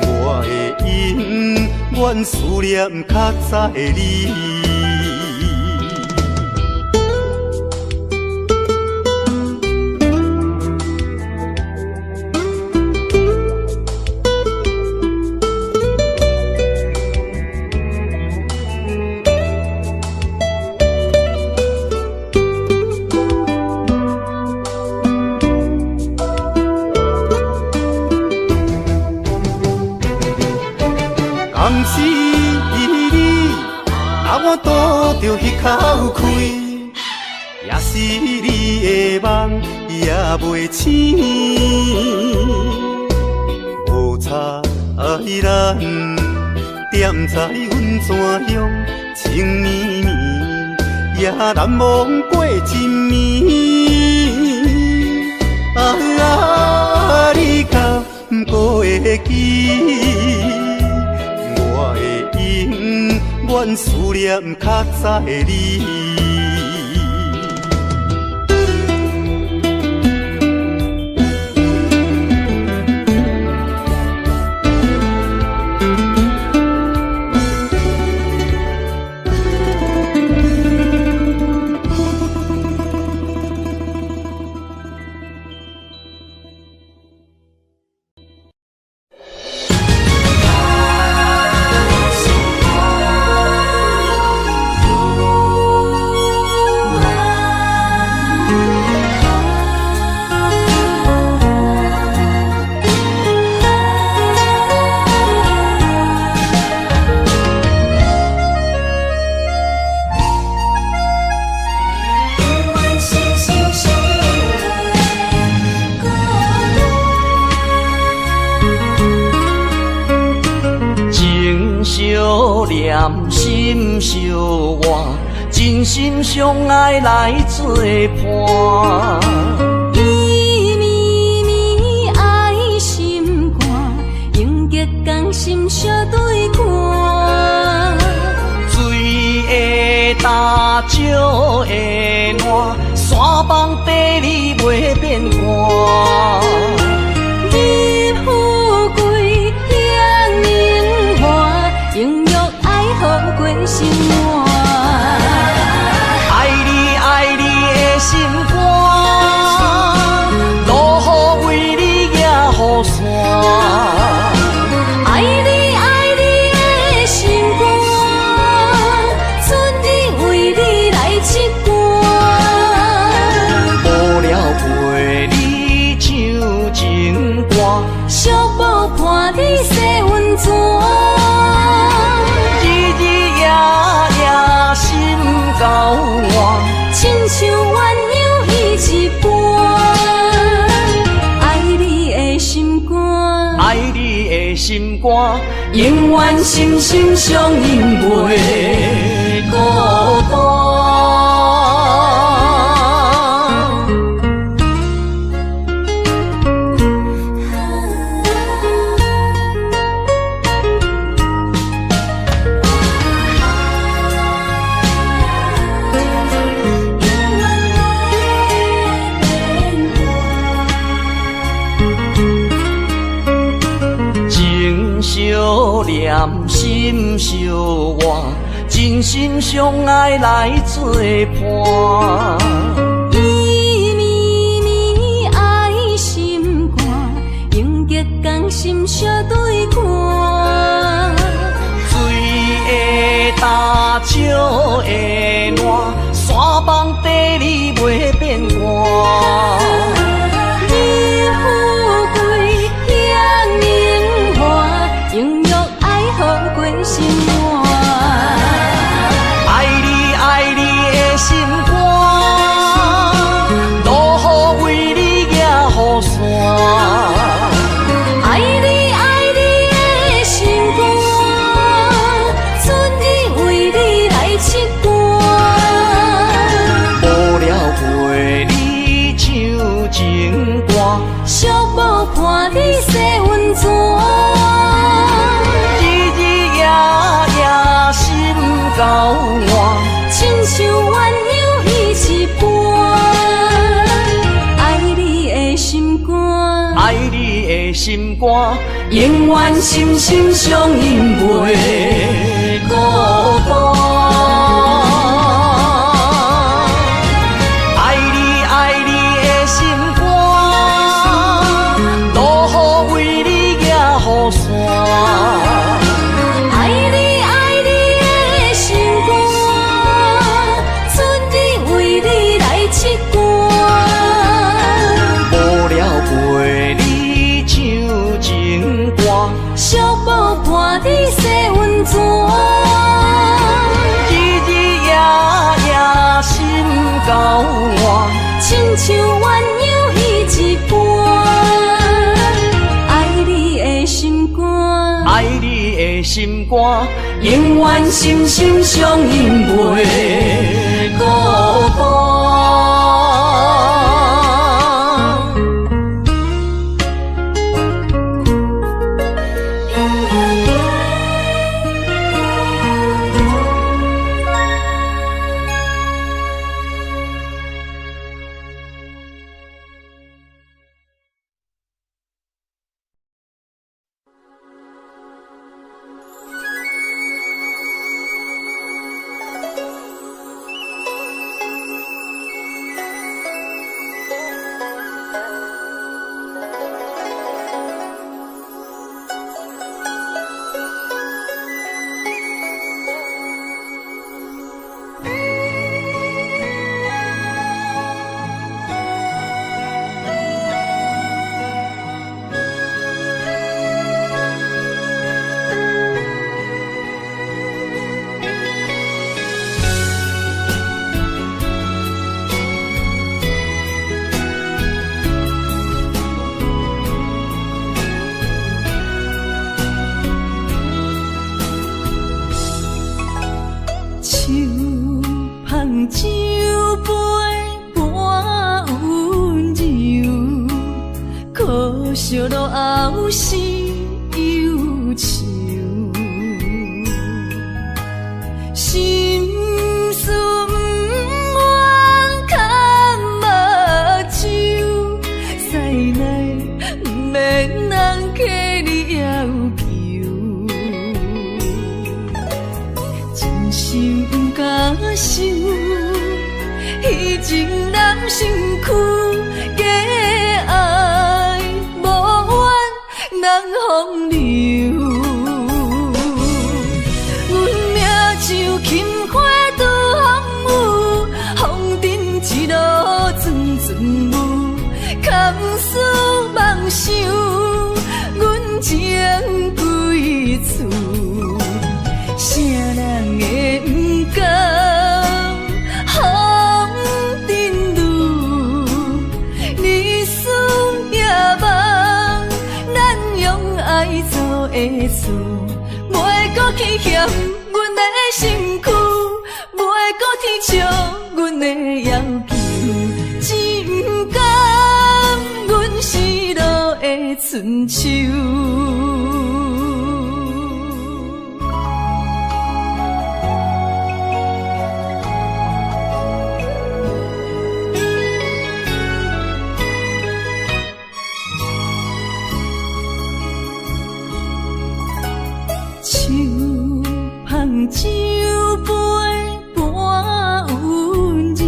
我会永远思念较早的你。敢是你，让我拄着彼口开，也是你的梦也袂醒，无差咱踮在阮怎样情绵绵，也难忘过一暝。你敢不会记？我会永远思念较早的你。心相活，真心相爱来作伴。伊绵绵爱心肝，永结同心相对看。水会干，石会烂，山崩地裂袂变卦。你富贵享荣华，永浴爱好过生活。爱你爱你的心肝，落雨为你野雨伞。爱你爱你的心肝，春日为你来唱歌。无聊陪你唱情歌，寂寞伴你洗温泉。日日夜夜心交换，亲像鸳鸯彼一半。爱你的心肝，爱你的心肝，永远心心相印袂孤单。相念，心相活，真心相爱来作伴。伊绵绵爱心肝，永结同心相对看。水的干，石的烂，山崩地裂袂变卦。心肝，爱你爱你的心肝，路雨为你行雨伞。爱你爱你的心肝，春日为你来唱歌。无聊陪你唱情歌，寂寞伴你洗温泉。够换，亲像鸳鸯依一半。爱你的心肝，爱你的心肝，永远心心相印袂孤单。爱你爱你的心肝，路雨为你行雨伞。寂寞伴你洗温泉，日日夜夜心够换，亲像鸳鸯依一半。爱你的心肝，爱你的心肝，永远心心相印袂孤单。寂落后是忧愁，心事不愿牵目睭，使来不免人客你要求，真心不敢想，彼情难身躯。风流，阮命像轻花拄风雨，风尘一路阵阵舞，堪思梦想，阮情归厝，啥人会不甘风尘路，日思夜梦。爱做会做，袂搁去嫌阮的身躯，袂搁去笑阮的要求，只不甘阮失落的春秋。酒杯半温柔，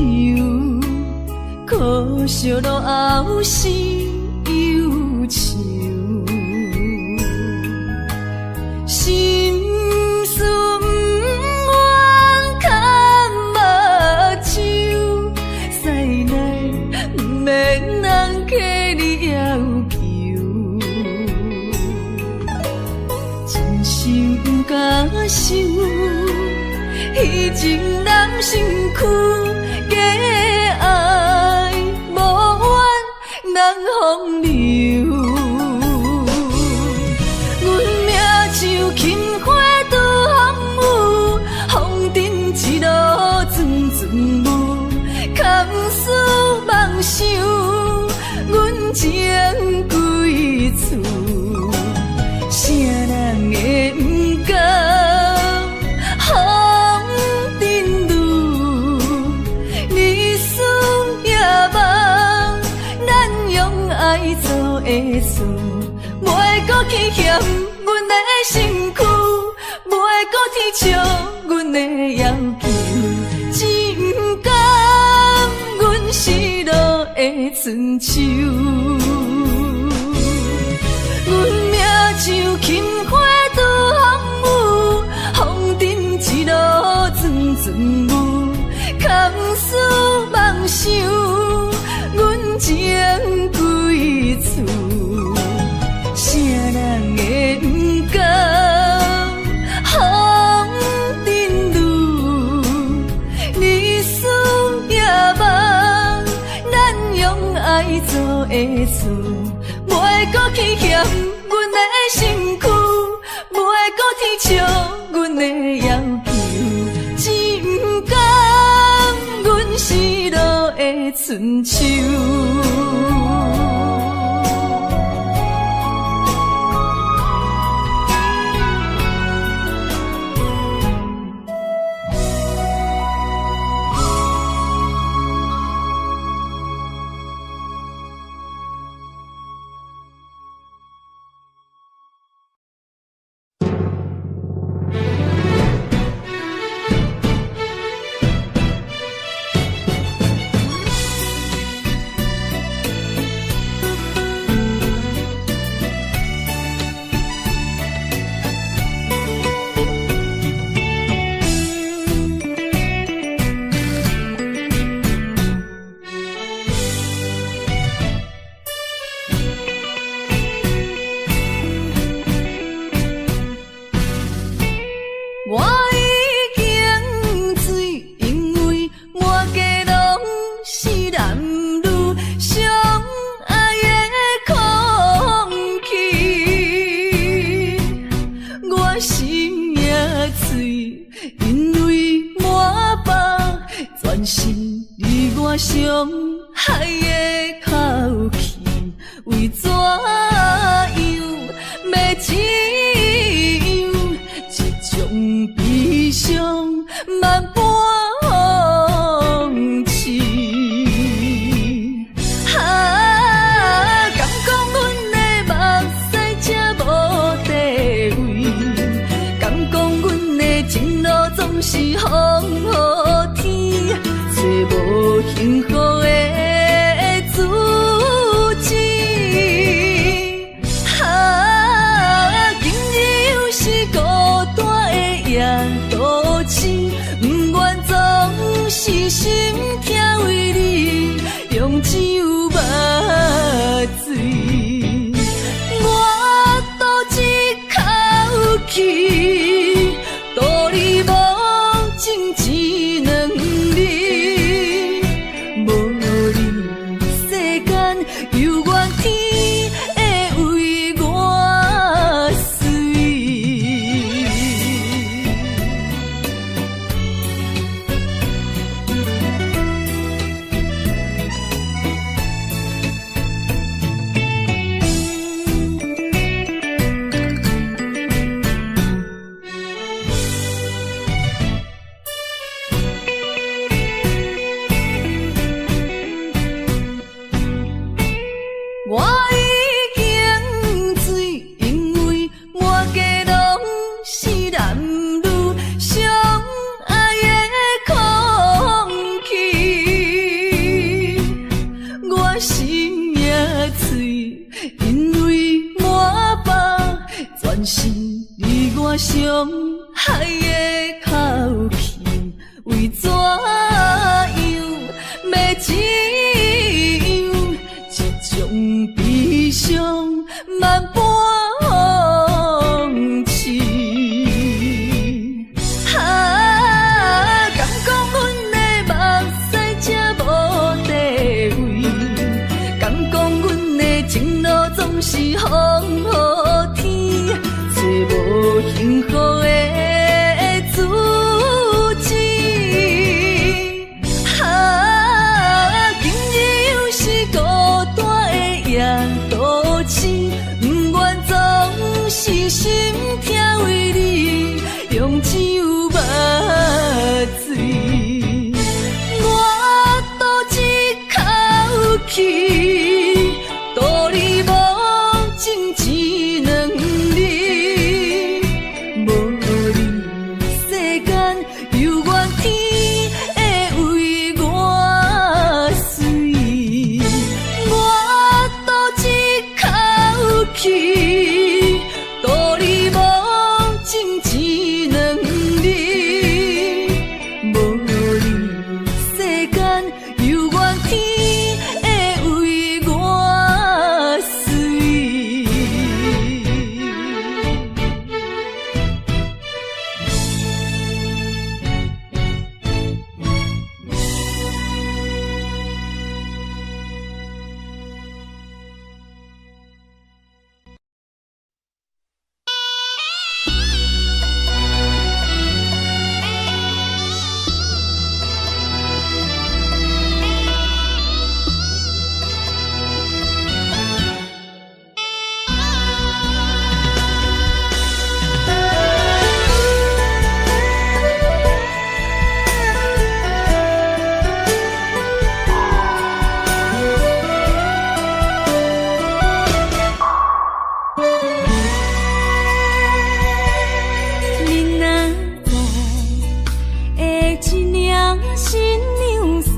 可惜落后是忧愁。心事不愿牵目睭，使来不免人客你要求。真心不敢想，彼情难身躯，假爱无怨人风流。阮命像轻花拄风雨，风尘一路阵阵雾，堪思梦想，阮情归厝。啥人会不甘风尘路？日思夜梦，咱用爱做的事，袂搁去嫌阮的身躯，袂搁提笑阮的要求，只不甘阮失落的春秋。阮命像轻花拄风雨，风尘一路阵阵雾，堪思梦想，阮情归厝。啥人会不甘风尘路？日思夜梦，咱用爱做的事，袂搁去嫌阮的身躯，袂搁提笑阮的要求，只不甘阮失落的春秋。伤害的口气，为怎样要只有一种悲伤万般放弃？敢讲阮的目屎才无地位，敢讲阮的情路总是风雨天，找无幸福的自己。今日又是孤单的夜都市，不愿总是心痛为你用酒目醉。我赌一口气，道理无情只两字，无你世间犹原天会为我碎。关心你我相爱的口气，为怎样要怎样？这种悲伤万般放弃。敢讲阮的目屎才无地位，敢讲阮的情路总是风雨天，找无幸福的自己。今日又是孤单的夜都市，不愿总是心痛为你用酒目醉。我赌一口气，赌你无情一两日，无你世间犹原天会为我碎。我赌一口气，赌你无情一两日，无你世间犹原天会为我碎。你若知会一领新娘衫，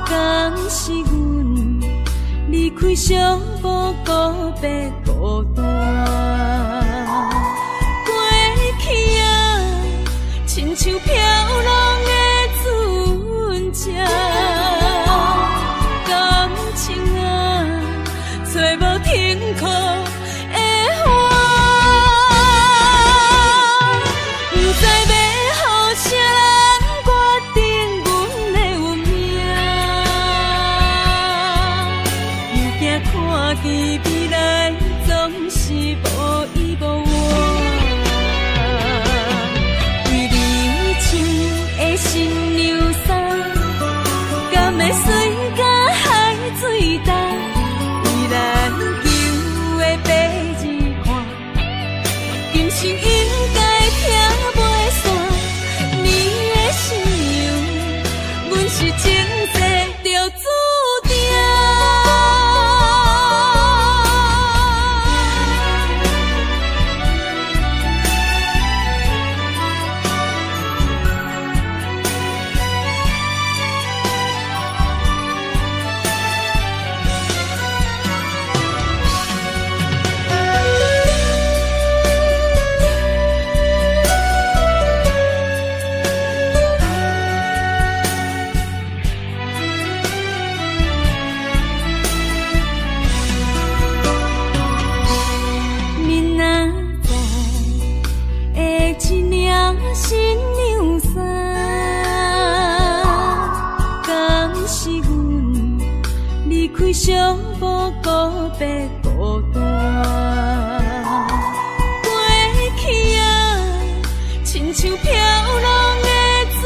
敢是阮离开寂寞告别孤单。过去啊，亲像飘浪的船只，感情啊，找无停靠的花。不知要予啥人决定阮的运命，又惊看见未来总是无依无我。为你穿的新娘衫，敢会水甲海水重？为咱求的白日看，今生应该听袂散。你的新娘，阮是前世就注定。你若知会一领新娘衫，敢是阮离开寂寞告别孤单。过去啊，亲像飘浪的船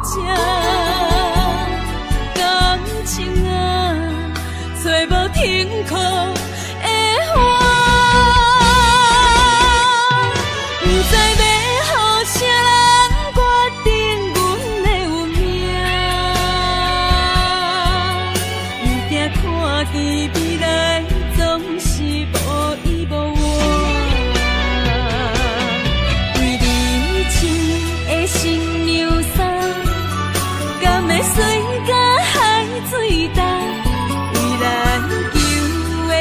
只，感情啊，找无停靠的花。不知要予啥人决定阮的运命，又惊看见未来总是无依无我。为你穿的新娘衫，敢会水甲海水重？为咱求的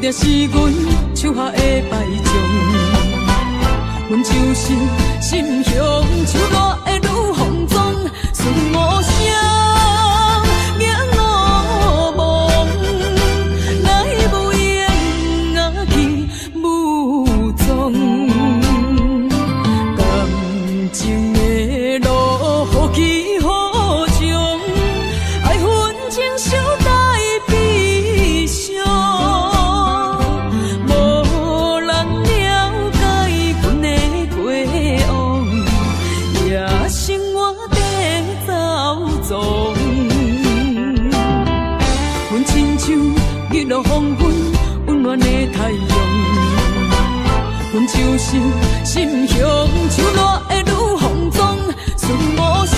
定是阮手下的败将。阮就是心向手热的女风妆，顺无声影落梦，来无影啊去无踪。感情的路好起好终，爱恨情伤带悲伤。无人了解阮的过往，也生活在走踪。阮亲像日落黄昏温暖的太阳，阮就是心向手热的女风妆，顺无声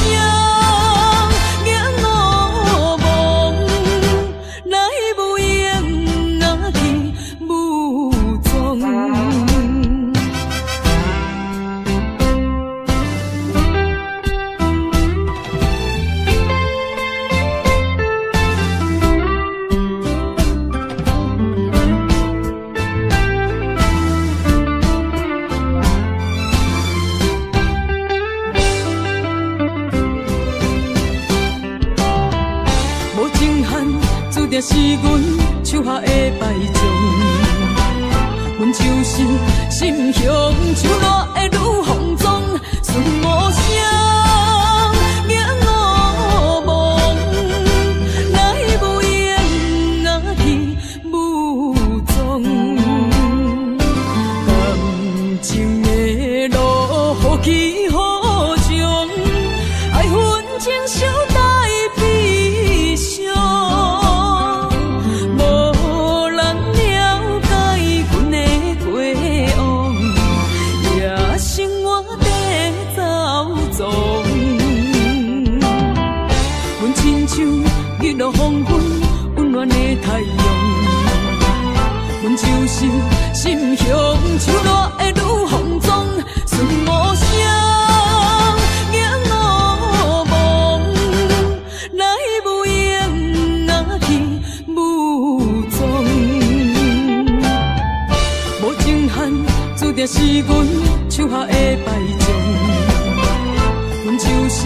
影落梦，来无影啊去无踪。无情限，注定是阮手下的败将。阮就是心向手热的女风妆，顺无声影落梦，来无影啊去无踪。感情的路好起好终，爱恨情伤带悲伤。无人了解阮的过往，也生活在走踪。阮亲像日落黄昏温暖的太阳，阮就是心向手热的女风妆，顺无声影落梦，来无影啊去无踪。无情限，注定是阮手下的败将。阮就是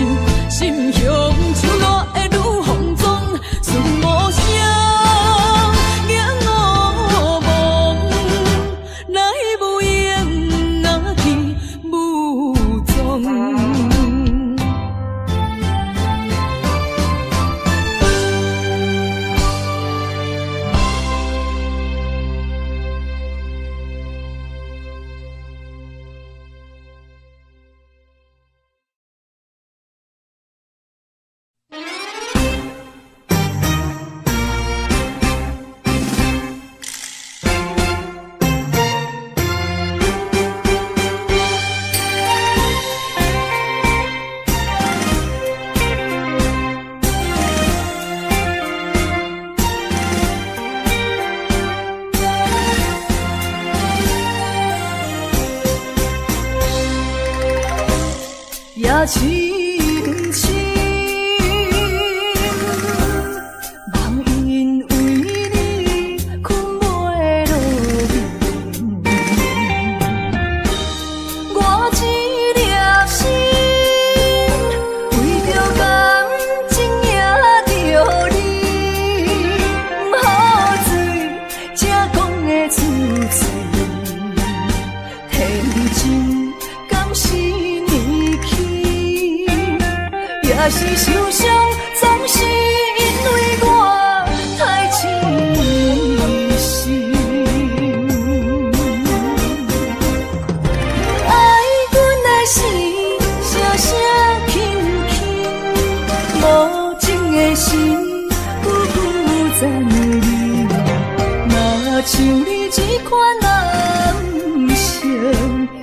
心向手热的女风妆，顺无声影落梦，来无影啊去无踪。也亲亲，梦因为你困袂落眠。我一粒心，为着感情也着你，不好醉，才讲会出嘴。天真敢是你去，也是受伤，总是因为我太痴心。爱阮的心，声声轻轻，无情的心，久久暂离。若像你这款男性，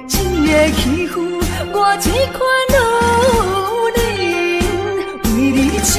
一个欺负我这款女人，为你痴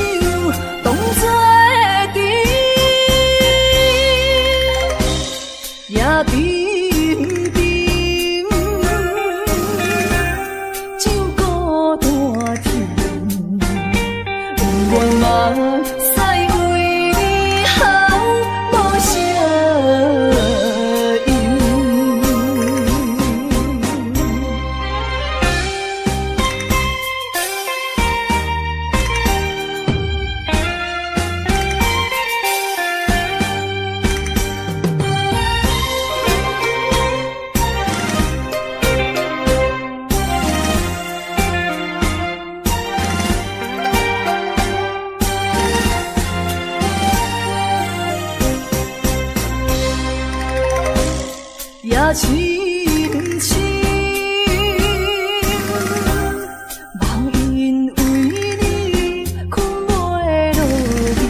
也亲像，梦因为你困袂落眠。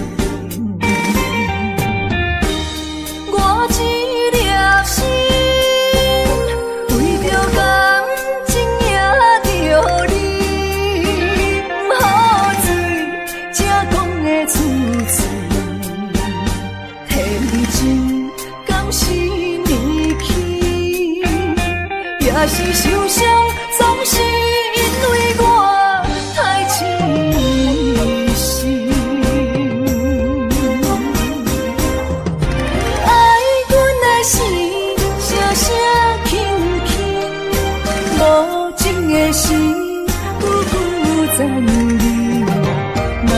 我一粒心，为着感情也着你，不好醉，才讲的出嘴。天真敢是年轻，也是受伤，总是因为我太痴心。爱阮的心，声声轻轻，无情的心，久久缠绵。若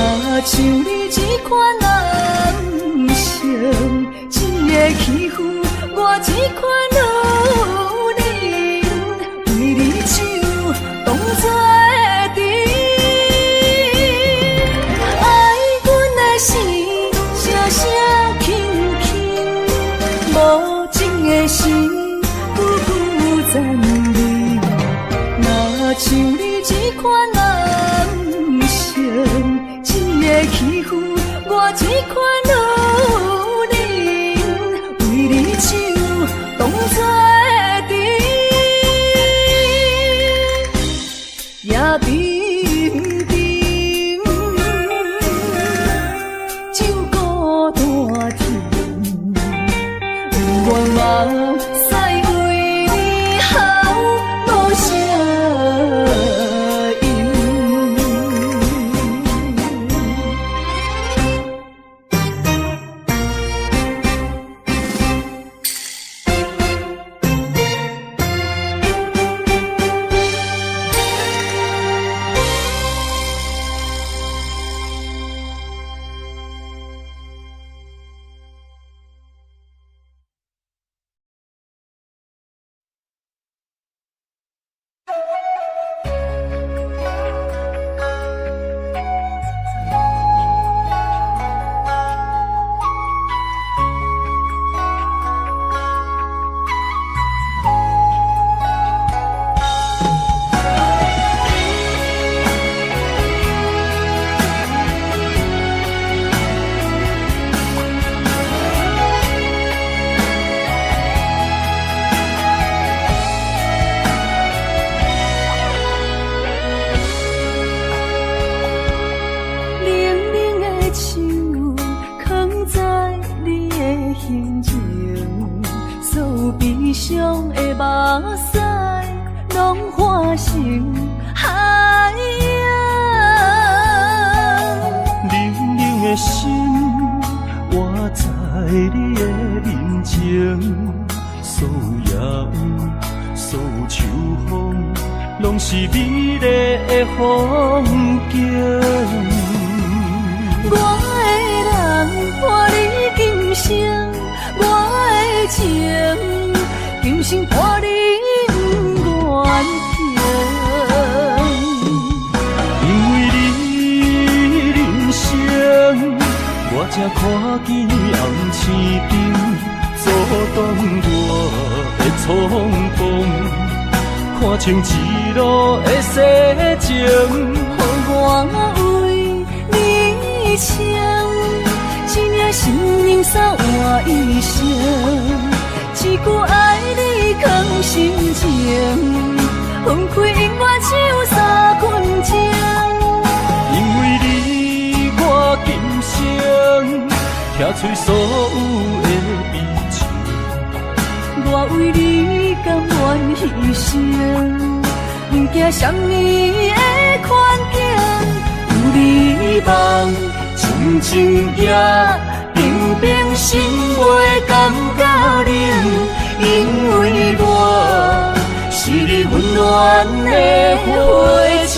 像你这款男性，一个欺负我这款女人，为你手当作阵。爱阮的心，声声轻轻，无情的心，久久缠绵。若像你这款男性，一个欺负我这款女人，为你手当作阵，也平平酒孤单甜，不愿望使为你好无声音。伤的目屎，拢化成海洋。冷冷的心，活在你的面前，所有夜雨，所有秋风，拢是美丽的风景。我的人伴你今生，我的情今生伴你远行。因为你人生，我才看见红青灯，阻挡我的冲动，看清一路的世情。我为你唱，一领心灵衫换一生，一句爱你藏心情，分开永远只有3分钟。因为你，我今生听出所有的悲情。我为你甘愿牺牲，不惊什么的困境。有你梦，静静也平平心袂感觉冷，因为我是你温暖的花情。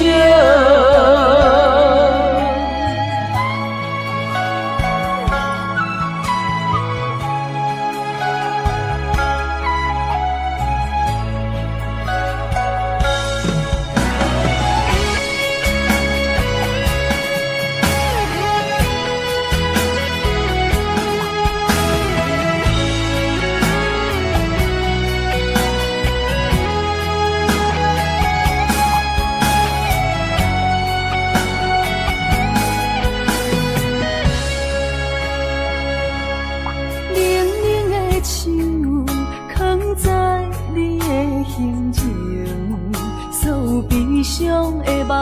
上的目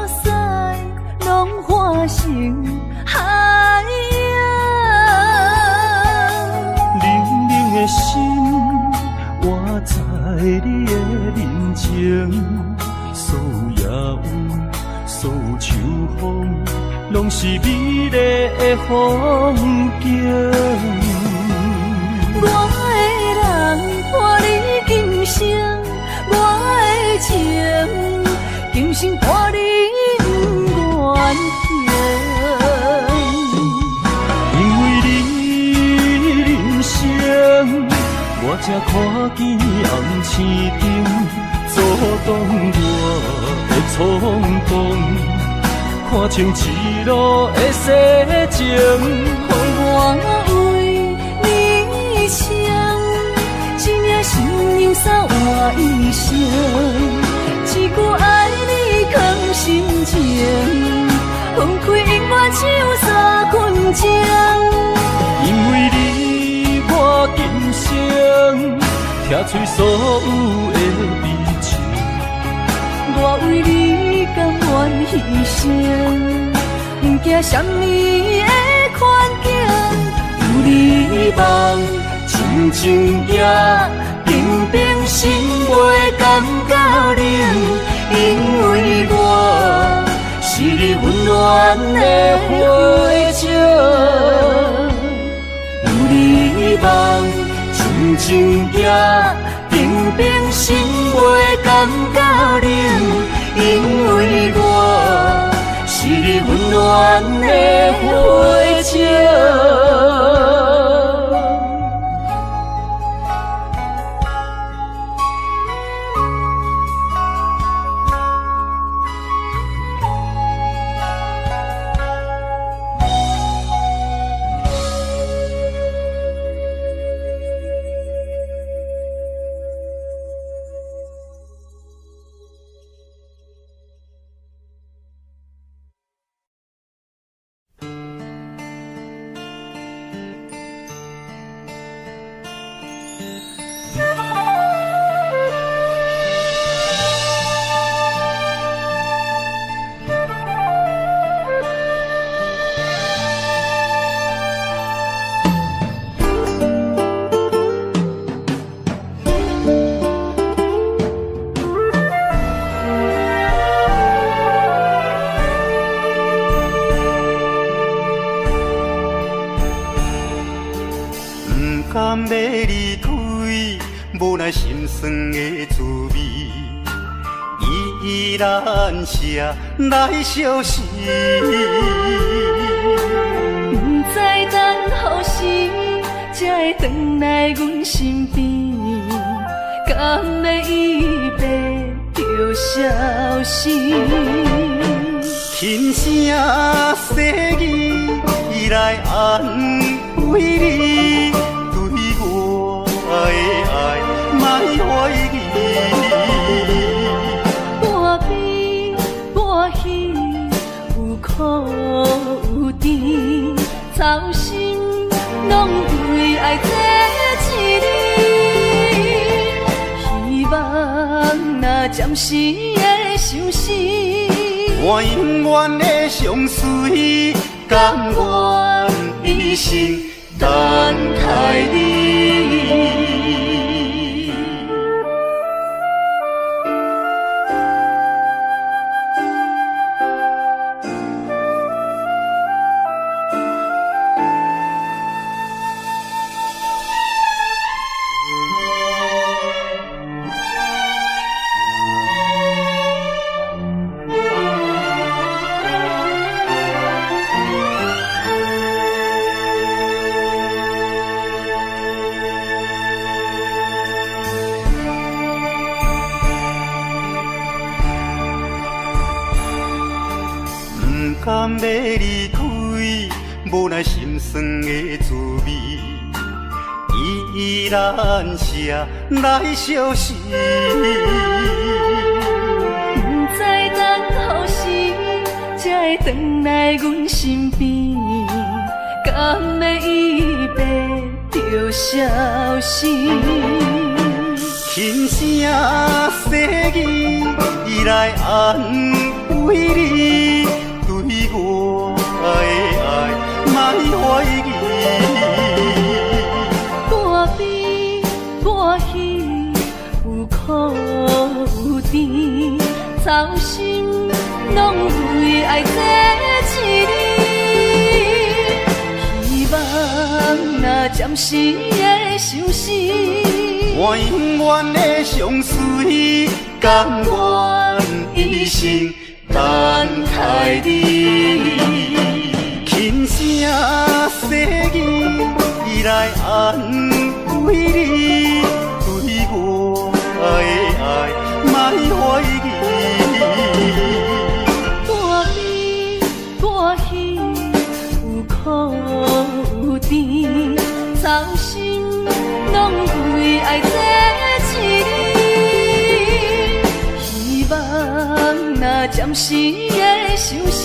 屎，拢化成海洋。冷冷的心，活在你的面前，所有野有，所有秋风，拢是美丽的风景。我的人伴你今生，我的情今生伴你不愿停。因为你人生，我才看见红青灯，阻挡我的冲动，看清一路的世情。予我为你唱，一领心灵洒换一生，一句爱你藏心情，分开永远只有三分钟。因为你，我今生听出所有的悲情。我为你甘愿牺牲，不惊什么的困境。有你梦，亲像夜冰冰心袂感觉冷，因为我是你温暖的火种。有你梦，亲像夜冰冰心袂感觉冷，因为我是你温暖的火种。甘要离开，无奈心酸的滋味，依然写来相思。不知等何时才会回来阮身边，甘要一别就消失。轻声细语来安慰你，对我的爱莫怀疑。半悲半喜，有苦有甜，操心拢为爱这一日。希望若暂时的相思，我永远的相随，甘愿一生等待你。甘要离开，无奈心酸的滋味，依然写来相思。不知等何时才会回来阮身边，甘要一别就消失。轻声细语，伊来安慰你，对我的爱莫怀疑。半悲半喜，有苦有甜，操心拢为爱这一日。希望若暂时的相思，我永远的相随，甘愿一生等待你。轻声细语，伊来安慰你，对我的爱莫怀疑。半悲半喜，有苦有甜，操心拢为爱这一日。希望若暂时的相思，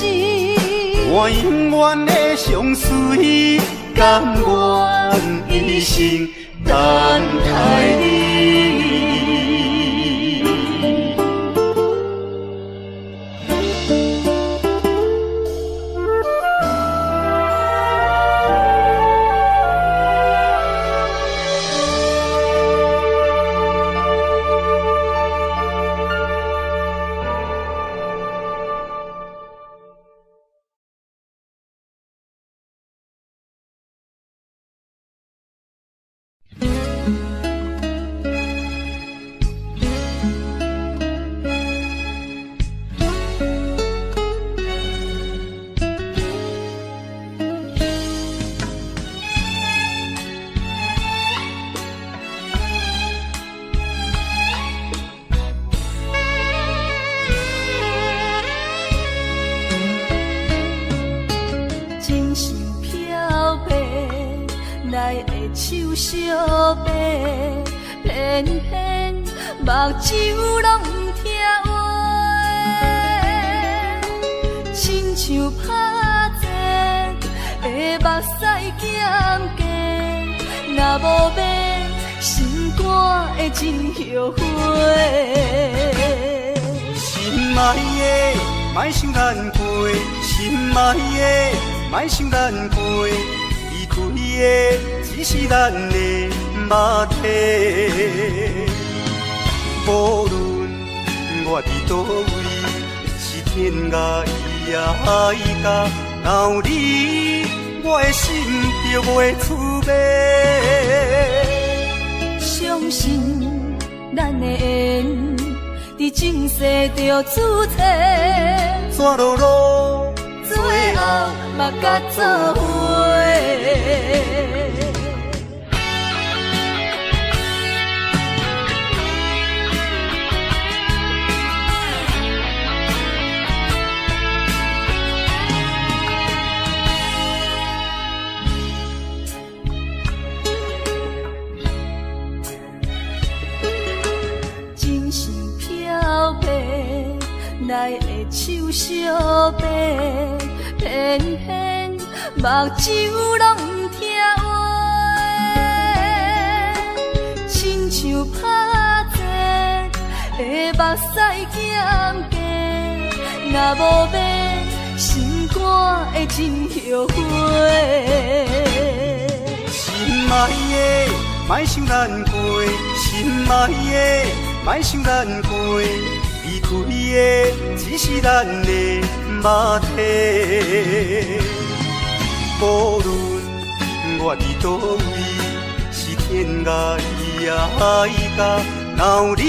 我永远的相随，甘愿一生等待你。手相白，偏偏目睭拢不听话，亲像拍折的目屎减加，若无变，心肝会真后悔。心爱的，莫想咱过；心爱的，莫想咱过。离开的只是咱的肉体。无论我伫倒位，是天涯伊也甲闹你，我的心就袂出卖。相信咱的缘，伫前世就注册，怎落落最后嘛甲做伙。奈会手相白，偏偏目睭拢不听话，亲像拍折的目屎减加，若无变，心肝会真后悔。心爱的，莫想咱过；心爱的，莫想咱过。离开的只是咱的肉体，无论我伫倒位，是天涯伊也甲闹你，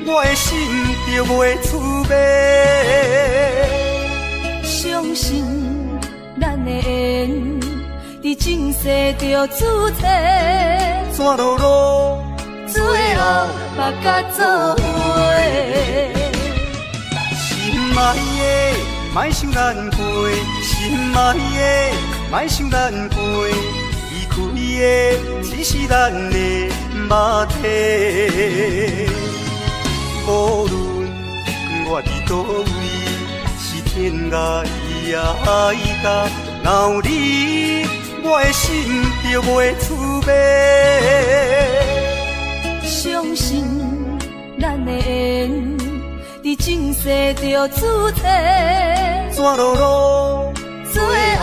我的心就袂出卖。相信咱的缘，伫前世就注册，怎落落最后嘛甲做伙。心爱的，莫想咱过；心爱的，莫想咱过。离开的只是咱的肉体，无论我伫倒位，是天涯伊也甲闹你，我的心就袂出卖。相相信咱的缘，伫前世就注定，怎落落最后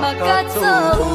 嘛甲做伙。